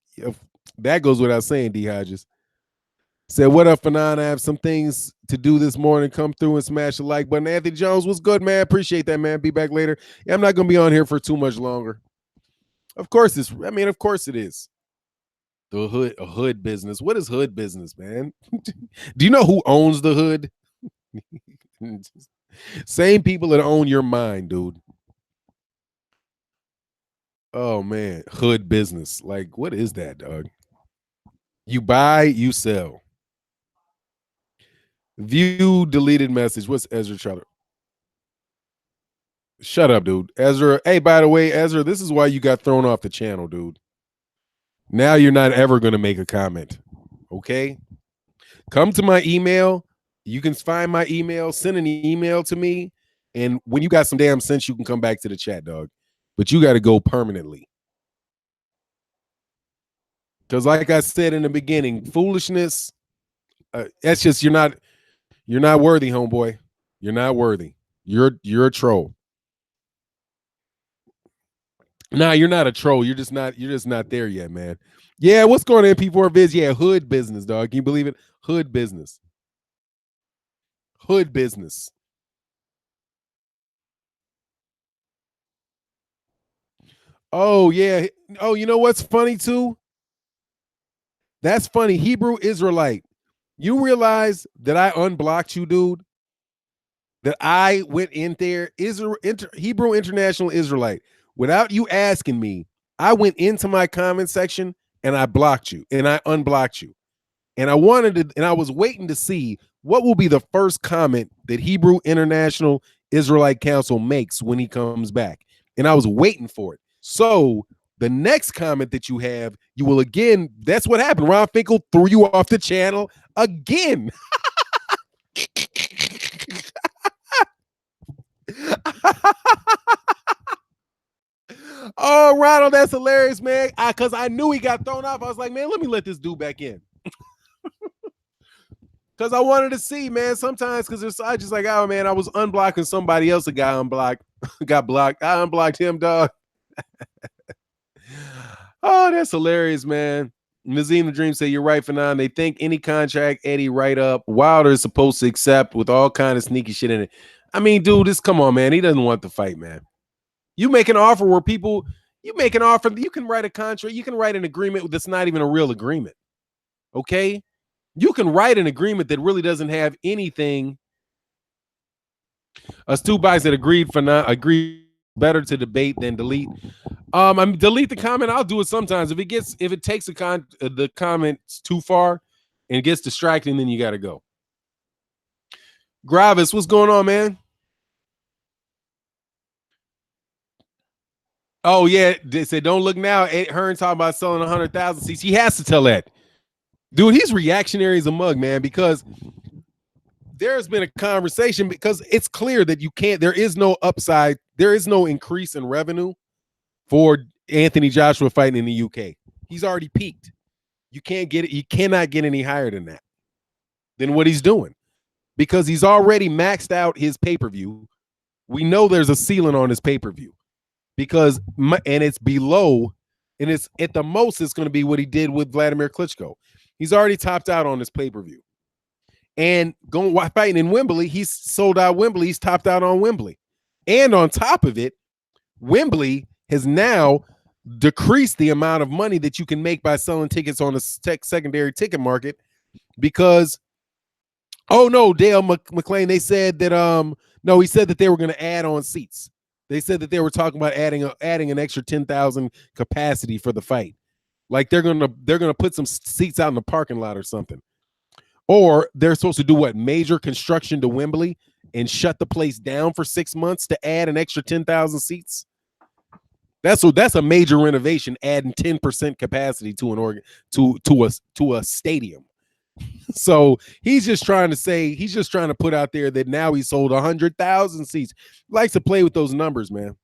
S1: that goes without saying, D Hodges. Said, what up, Fanon? I have some things to do this morning. Come through and smash the like button. Anthony Jones, what's good, man? Appreciate that, man. Be back later. Yeah, I'm not going to be on here for too much longer. Of course of course it is. A hood business. What is hood business, man? Do you know who owns the hood? Same people that own your mind, dude. Oh, man. Hood business. Like, what is that, dog? You buy, you sell. View deleted message. What's Ezra Trotter? Shut up, dude. Ezra. Hey, by the way, Ezra, this is why you got thrown off the channel, dude. Now you're not ever going to make a comment. Okay? Come to my email. You can find my email. Send an email to me. And when you got some damn sense, you can come back to the chat, dog. But you got to go permanently. Because like I said in the beginning, foolishness, that's just you're not worthy, homeboy. You're not worthy. You're a troll. Nah, you're not a troll. You're just not there yet, man. Yeah, what's going on, P4 Viz? Yeah, hood business, dog. Can you believe it? Hood business. Hood business. Oh, yeah. Oh, you know what's funny too? That's funny. Hebrew Israelite. You realize that I unblocked you, dude? That I went in there, Hebrew International Israelite. Without you asking me, I went into my comment section and I blocked you and I unblocked you. And I was waiting to see what will be the first comment that Hebrew International Israelite Council makes when he comes back. And I was waiting for it. So the next comment that you have, you will again, that's what happened. Ron Finkel threw you off the channel again. Oh, Ronald, that's hilarious, man. Because I knew he got thrown off. I was like, man, let me let this dude back in. Because I wanted to see, man, sometimes because I just like, oh, man, I was unblocking somebody else. A guy got blocked. I unblocked him, dog. Oh, that's hilarious, man. Nazim the Dream say, you're right, Fanon. They think any contract Eddie write up, Wilder is supposed to accept with all kind of sneaky shit in it. I mean, dude, come on, man. He doesn't want the fight, man. You make an offer where you make an offer, you can write a contract, you can write an agreement that's not even a real agreement. Okay? You can write an agreement that really doesn't have anything. Us two guys that agreed better to debate than delete. Delete the comment. I'll do it sometimes. If it takes the comments too far and it gets distracting, then you got to go. Gravis, what's going on, man? Oh yeah, they said don't look now. Hearn talking about selling 100,000 seats. He has to tell that, dude. He's reactionary as a mug, man. Because there's been a conversation because it's clear that you can't. There is no upside. There is no increase in revenue for Anthony Joshua fighting in the UK. He's already peaked. You can't get it. You cannot get any higher than that, than what he's doing, because he's already maxed out his pay-per-view. We know there's a ceiling on his pay-per-view because, and it's below, and it's at the most, it's going to be what he did with Vladimir Klitschko. He's already topped out on his pay-per-view. And fighting in Wembley, he's sold out Wembley. He's topped out on Wembley. And on top of it, Wembley has now decreased the amount of money that you can make by selling tickets on the secondary ticket market because, oh no, Dale McClain, they said that no, he said that they were going to add on seats. They said that they were talking about adding an extra 10,000 capacity for the fight. Like they're gonna put some seats out in the parking lot or something. Or they're supposed to do what? Major construction to Wembley and shut the place down for 6 months to add an extra 10,000 seats. That's a major renovation, adding 10% capacity to an organ to a stadium. So he's just trying to put out there that now he sold 100,000 seats. Likes to play with those numbers, man.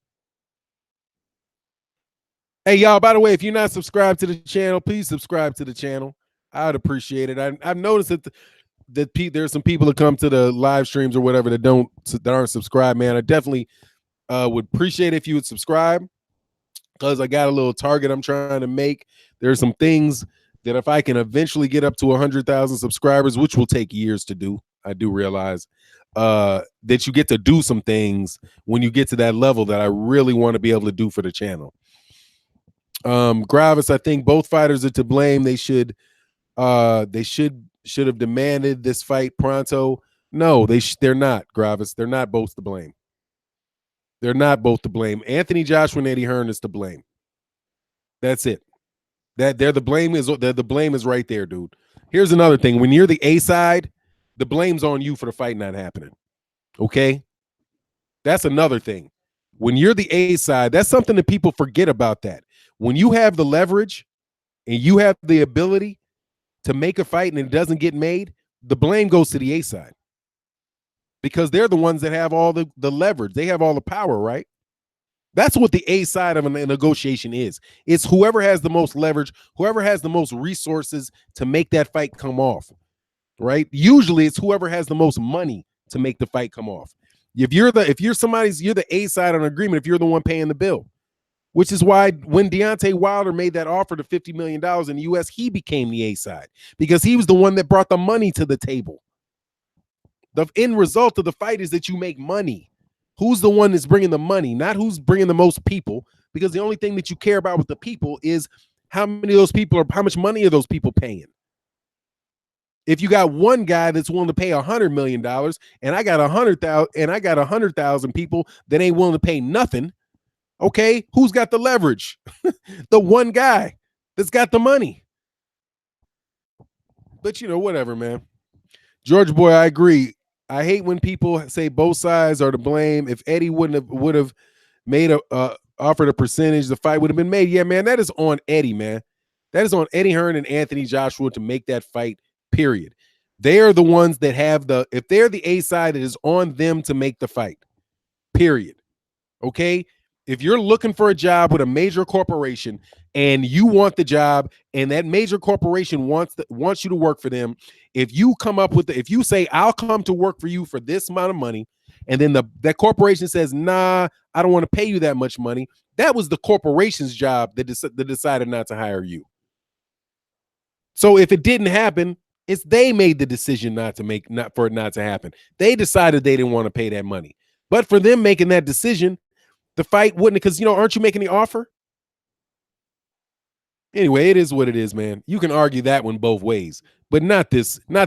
S1: Hey, y'all, by the way, if you're not subscribed to the channel, please subscribe to the channel. I'd appreciate it. I've noticed that there's some people that come to the live streams or whatever that aren't subscribed, man. I definitely would appreciate if you would subscribe, because I got a little target I'm trying to make. There's some things that if I can eventually get up to 100,000 subscribers, which will take years to do, I do realize that you get to do some things when you get to that level that I really want to be able to do for the channel. Gravis, I think both fighters are to blame. They should have demanded this fight pronto. No, they're not, Gravis. They're not both to blame. They're not both to blame. Anthony Joshua and Eddie Hearn is to blame. That's it. The blame is right there, dude. Here's another thing. When you're the A side, the blame's on you for the fight not happening. Okay? That's another thing. When you're the A side, that's something that people forget about that. When you have the leverage and you have the ability to make a fight and it doesn't get made, the blame goes to the A side. Because they're the ones that have all the leverage. They have all the power, right? That's what the A side of a negotiation is. It's whoever has the most leverage, whoever has the most resources to make that fight come off, right? Usually it's whoever has the most money to make the fight come off. You're the A side on an agreement if you're the one paying the bill, which is why when Deontay Wilder made that offer to $50 million in the U.S., he became the A side because he was the one that brought the money to the table. The end result of the fight is that you make money. Who's the one that's bringing the money, not who's bringing the most people, because the only thing that you care about with the people is how many of those people are, how much money are those people paying. If you got one guy that's willing to pay $100 million and I got 100,000 people that ain't willing to pay nothing, okay, who's got the leverage? The one guy that's got the money. But whatever, man. George Boy, I agree. I hate when people say both sides are to blame. If Eddie would have made offered a percentage, the fight would have been made. Yeah, man, that is on Eddie, man. That is on Eddie Hearn and Anthony Joshua to make that fight, period. They are the ones that have if they're the A side, it is on them to make the fight, period. Okay? If you're looking for a job with a major corporation and you want the job and that major corporation wants you to work for them, if you come up with if you say, I'll come to work for you for this amount of money, and then that corporation says, nah, I don't want to pay you that much money, that was the corporation's job that decided not to hire you. So if it didn't happen, it's they made the decision not for it not to happen. They decided they didn't want to pay that money. But for them making that decision, the fight wouldn't, because aren't you making the offer? Anyway, it is what it is, man. You can argue that one both ways, but not this. And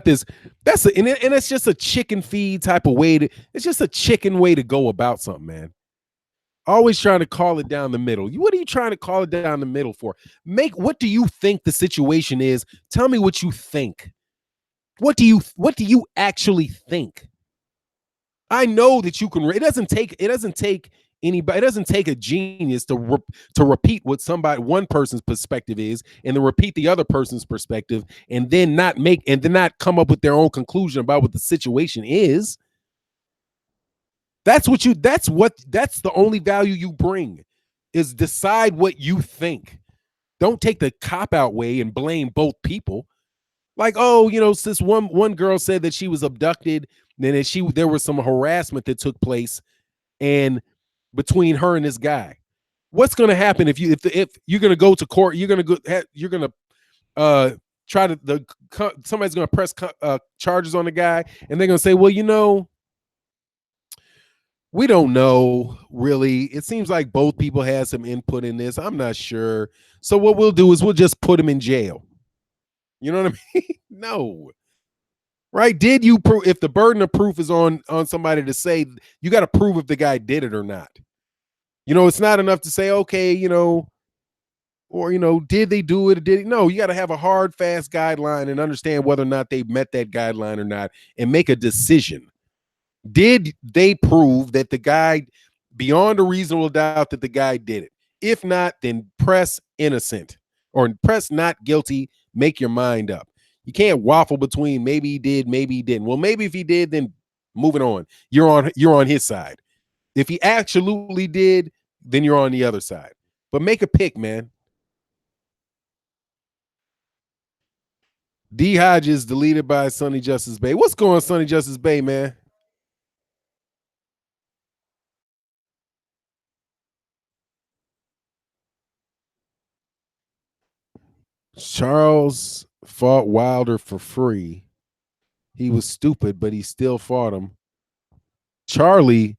S1: it's just a chicken feed type of way it's just a chicken way to go about something, man. Always trying to call it down the middle. What are you trying to call it down the middle for? What do you think the situation is? Tell me what you think. What do you actually think? I know that you can. It doesn't take anybody. It doesn't take a genius to repeat what one person's perspective is, and then repeat the other person's perspective, and then not come up with their own conclusion about what the situation is. That's the only value you bring, is decide what you think. Don't take the cop-out way and blame both people. Like, since one girl said that she was abducted, then there was some harassment that took place and between her and this guy. What's going to happen if you're going to go to court? You're going to try to somebody's going to press charges on the guy, and they're going to say, well, we don't know, really. It seems like both people had some input in this. I'm not sure. So what we'll do is we'll just put him in jail. You know what I mean? No. Right? Did you prove? If the burden of proof is on somebody to say, you got to prove if the guy did it or not. It's not enough to say, okay, or did they do it or did it? No, you got to have a hard, fast guideline and understand whether or not they met that guideline or not, and make a decision. Did they prove that the guy, beyond a reasonable doubt, that the guy did it? If not, then press innocent or press not guilty. Make your mind up. You can't waffle between maybe he did, maybe he didn't. Well, maybe if he did, then moving on. You're on his side. If he absolutely did, then you're on the other side. But make a pick, man. D Hodges deleted by Sonny Justice Bay. What's going on, Sonny Justice Bay, man? Charles fought Wilder for free. He was stupid, but he still fought him. Charlie.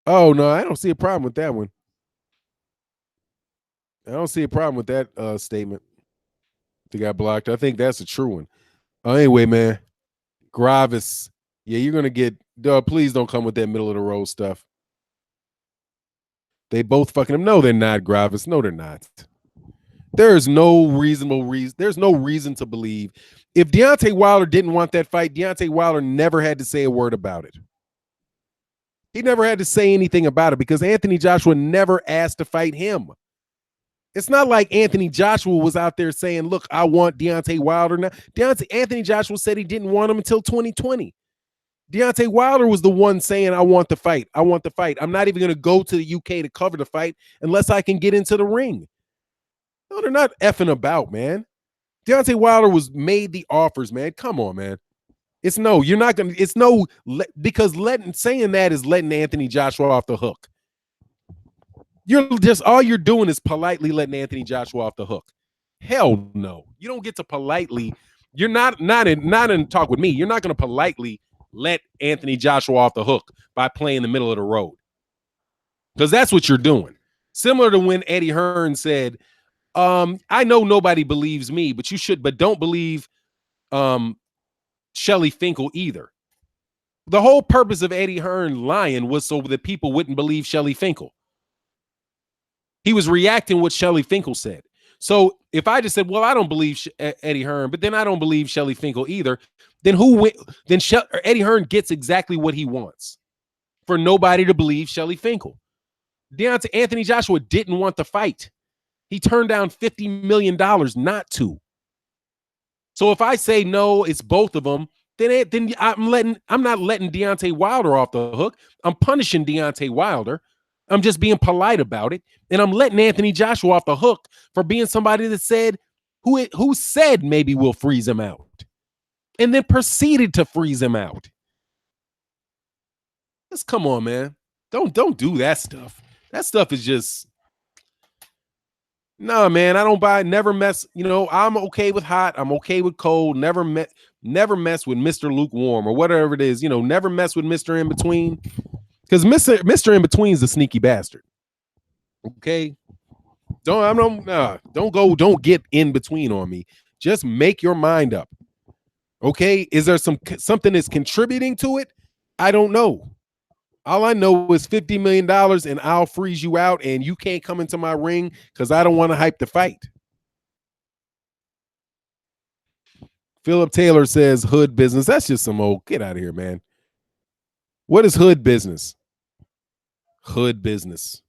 S1: Oh no, I don't see a problem with that one. I don't see a problem with that statement. They got blocked. I think that's a true one. Anyway, man, Gravis. Yeah, you're gonna get. Please don't come with that middle of the road stuff. They both fucking him. No, they're not Gravis. No, they're not. There is no reasonable reason. There's no reason to believe. If Deontay Wilder didn't want that fight, Deontay Wilder never had to say a word about it. He never had to say anything about it because Anthony Joshua never asked to fight him. It's not like Anthony Joshua was out there saying, look, I want Deontay Wilder now. Anthony Joshua said he didn't want him until 2020. Deontay Wilder was the one saying, I want the fight. I want the fight. I'm not even going to go to the UK to cover the fight unless I can get into the ring. No, they're not effing about, man. Deontay Wilder was made the offers, man. Come on, man. It's no, you're not going to, it's no, because saying that is letting Anthony Joshua off the hook. All you're doing is politely letting Anthony Joshua off the hook. Hell no. You don't get to politely, you're not in talk with me. You're not going to politely let Anthony Joshua off the hook by playing the middle of the road. Because that's what you're doing. Similar to when Eddie Hearn said, I know nobody believes me, but don't believe Shelly Finkel either. The whole purpose of Eddie Hearn lying was so that people wouldn't believe Shelly Finkel. He was reacting what Shelly Finkel said. So if I just said, well, I don't believe Eddie Hearn, but then I don't believe Shelly Finkel either, then Eddie Hearn gets exactly what he wants for nobody to believe Shelly Finkel. Anthony Joshua didn't want the fight. He turned down $50 million not to. So if I say no, it's both of them, then I'm not letting Deontay Wilder off the hook. I'm punishing Deontay Wilder. I'm just being polite about it. And I'm letting Anthony Joshua off the hook for being somebody that said, who said maybe we'll freeze him out. And then proceeded to freeze him out. Just come on, man. Don't do that stuff. That stuff is just, nah, man. I don't buy. Never mess. I'm okay with hot. I'm okay with cold. Never mess with Mr. Lukewarm or whatever it is. Never mess with Mr. In Between, because Mr. In Between is a sneaky bastard. Okay, don't get in between on me. Just make your mind up. Okay, is there something that's contributing to it? I don't know. All I know is $50 million and I'll freeze you out and you can't come into my ring because I don't want to hype the fight. Philip Taylor says hood business. That's just some old, get out of here, man. What is hood business? Hood business.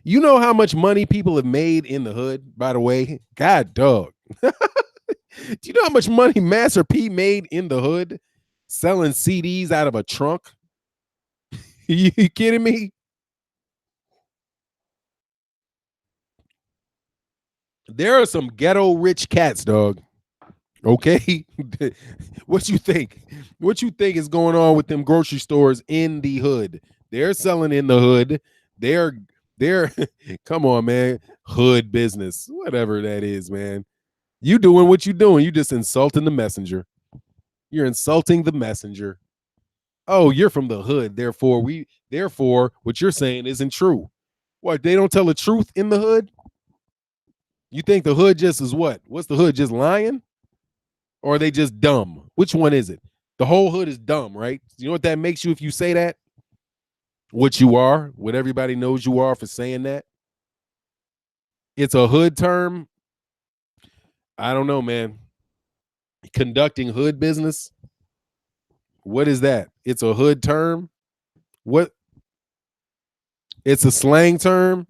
S1: You know how much money people have made in the hood, by the way? God, dog. Do you know how much money Master P made in the hood selling CDs out of a trunk? You kidding me? There are some ghetto rich cats, dog. Okay. What you think? What you think is going on with them grocery stores in the hood? They're selling in the hood. They're come on, man. Hood business. Whatever that is, man. You doing what you doing. You just insulting the messenger. You're insulting the messenger. Oh, you're from the hood. Therefore, what you're saying isn't true. What, they don't tell the truth in the hood? You think the hood just is what? What's the hood, just lying? Or are they just dumb? Which one is it? The whole hood is dumb, right? You know what that makes you if you say that? What you are, what everybody knows you are for saying that. It's a hood term. I don't know, man. Conducting hood business. What is that? It's a hood term. What? It's a slang term.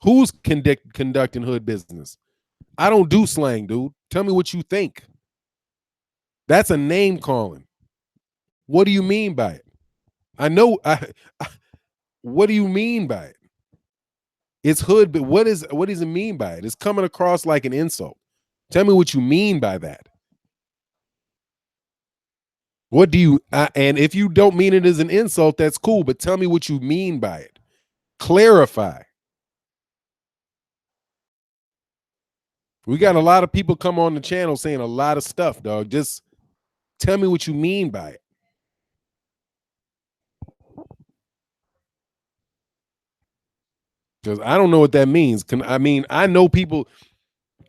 S1: Who's conducting hood business? I don't do slang, dude. Tell me what you think. That's a name calling. What do you mean by it? I know. What do you mean by it? It's hood, but what does it mean by it? It's coming across like an insult. Tell me what you mean by that. What do you? And if you don't mean it as an insult, that's cool. But tell me what you mean by it. Clarify. We got a lot of people come on the channel saying a lot of stuff, dog. Just tell me what you mean by it. Because I don't know what that means. I know people.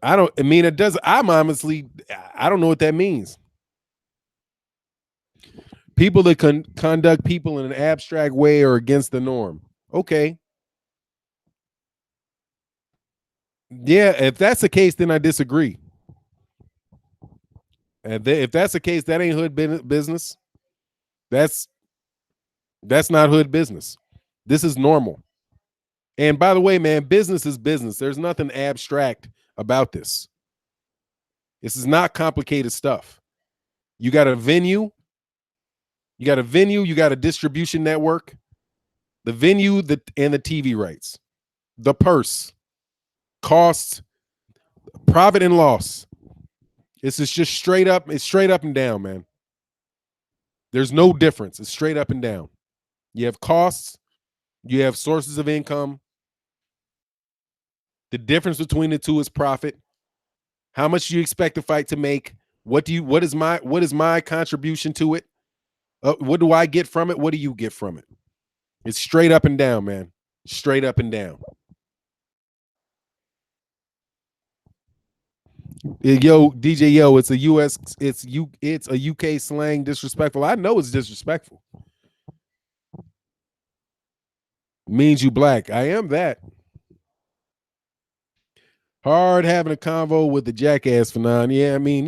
S1: It does. I don't know what that means. People that conduct people in an abstract way or against the norm. Okay. Yeah, if that's the case, then I disagree. If that's the case, that ain't hood business. That's not hood business. This is normal. And by the way, man, business is business. There's nothing abstract about this. This is not complicated stuff. You got a venue. You got a distribution network, the venue, and the TV rights, the purse, costs, profit and loss. This is just straight up. It's straight up and down, man. There's no difference. It's straight up and down. You have costs, you have sources of income. The difference between the two is profit. How much do you expect the fight to make? What is my contribution to it? What do I get from it? What do you get from it? It's straight up and down, man. Straight up and down. Yo, DJ, yo, it's a UK slang disrespectful. I know it's disrespectful. Means you black. I am that. Hard having a convo with the jackass Fanon. Yeah, I mean,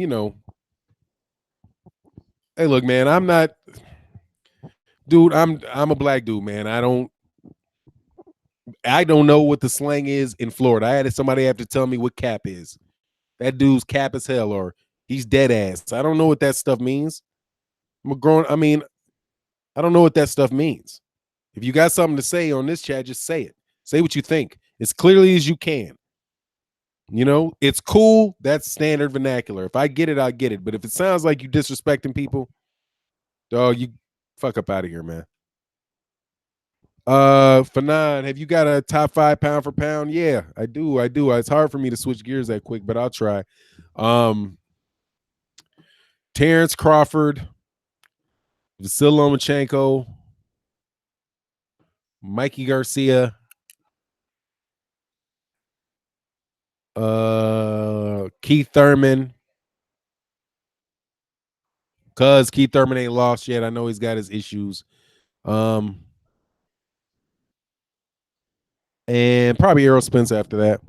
S1: Hey, look, man, I'm not, dude. I'm a black dude, man. I don't know what the slang is in Florida. I had somebody have to tell me what cap is. That dude's cap as hell, or he's dead ass. I don't know what that stuff means. I don't know what that stuff means. If you got something to say on this chat, just say it. Say what you think as clearly as you can. It's cool. That's standard vernacular. If I get it, I get it. But if it sounds like you disrespecting people, dog, you fuck up out of here, man. Fanon, have you got a top 5 pound for pound? Yeah, I do. It's hard for me to switch gears that quick, but I'll try. Terrence Crawford, Vasily Lomachenko, Mikey Garcia, Keith Thurman, cause Keith Thurman ain't lost yet. I know he's got his issues. And probably Errol Spence after that.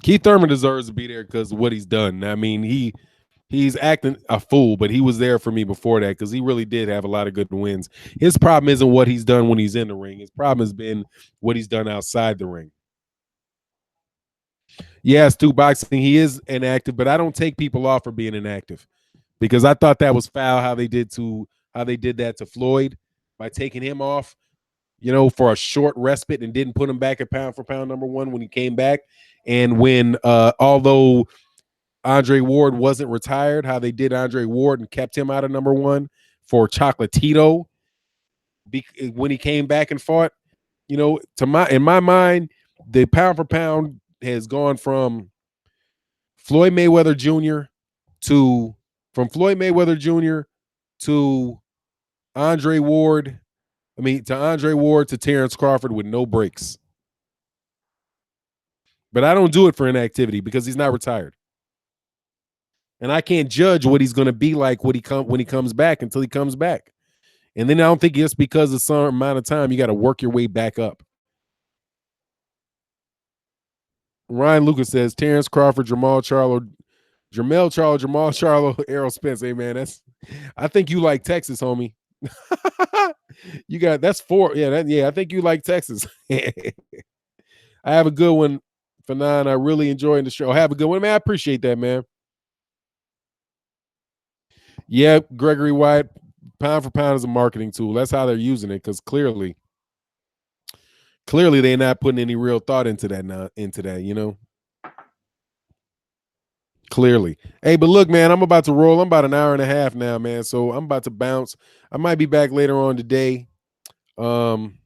S1: Keith Thurman deserves to be there because of what he's done. I mean, he's acting a fool, but he was there for me before that because he really did have a lot of good wins. His problem isn't what he's done when he's in the ring. His problem has been what he's done outside the ring. Yes, to boxing, he is inactive, but I don't take people off for being inactive because I thought that was foul how they did that to Floyd by taking him off, for a short respite and didn't put him back at pound for pound number 1 when he came back. And when although Andre Ward wasn't retired, how they did Andre Ward and kept him out of number 1 for Chocolatito when he came back and fought. In my mind, the pound for pound has gone from Floyd Mayweather Jr. to Andre Ward. To Andre Ward to Terrence Crawford with no breaks. But I don't do it for inactivity because he's not retired. And I can't judge what he's going to be like when he comes back until he comes back. And then I don't think just because of some amount of time, you got to work your way back up. Ryan Lucas says Terrence Crawford, Jermell Charlo, Errol Spence. Hey, man, I think you like Texas, homie. You got that's four. Yeah, I think you like Texas. I have a good one for nine. I really enjoying the show. Have a good one, man. I appreciate that, man. Yeah, Gregory White, pound for pound is a marketing tool. That's how they're using it because clearly they're not putting any real thought into that now into that, clearly. Hey, but look, man, I'm about to roll. I'm about an hour and a half now, man. So I'm about to bounce. I might be back later on today. Um,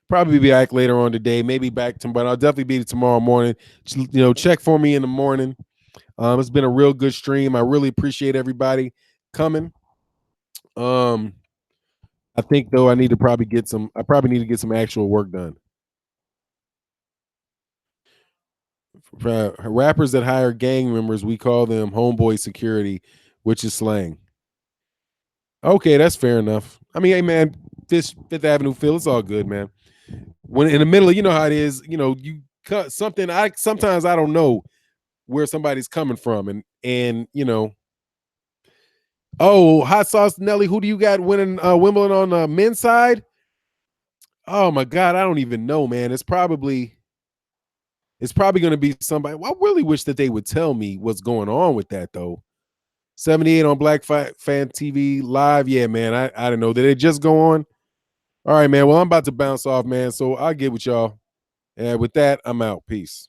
S1: Probably be back later on today, maybe back tomorrow, but I'll definitely be tomorrow morning. Check for me in the morning. It's been a real good stream. I really appreciate everybody coming. Um, I think though I probably need to get some actual work done. For rappers that hire gang members, we call them homeboy security, which is slang. Okay, that's fair enough. I mean, hey man, Fifth Avenue Phil, it's all good, man. When in the middle of, you know how it is, you cut something. I sometimes I don't know where somebody's coming from, and oh, hot sauce Nelly, who do you got winning Wimbledon on the men's side? Oh my God, I don't even know, man. It's probably going to be somebody. Well, I really wish that they would tell me what's going on with that though. 78 on Black Fan TV live. Yeah, man. I don't know. Did it just go on? All right, man. Well, I'm about to bounce off, man. So I'll get with y'all. And with that, I'm out. Peace.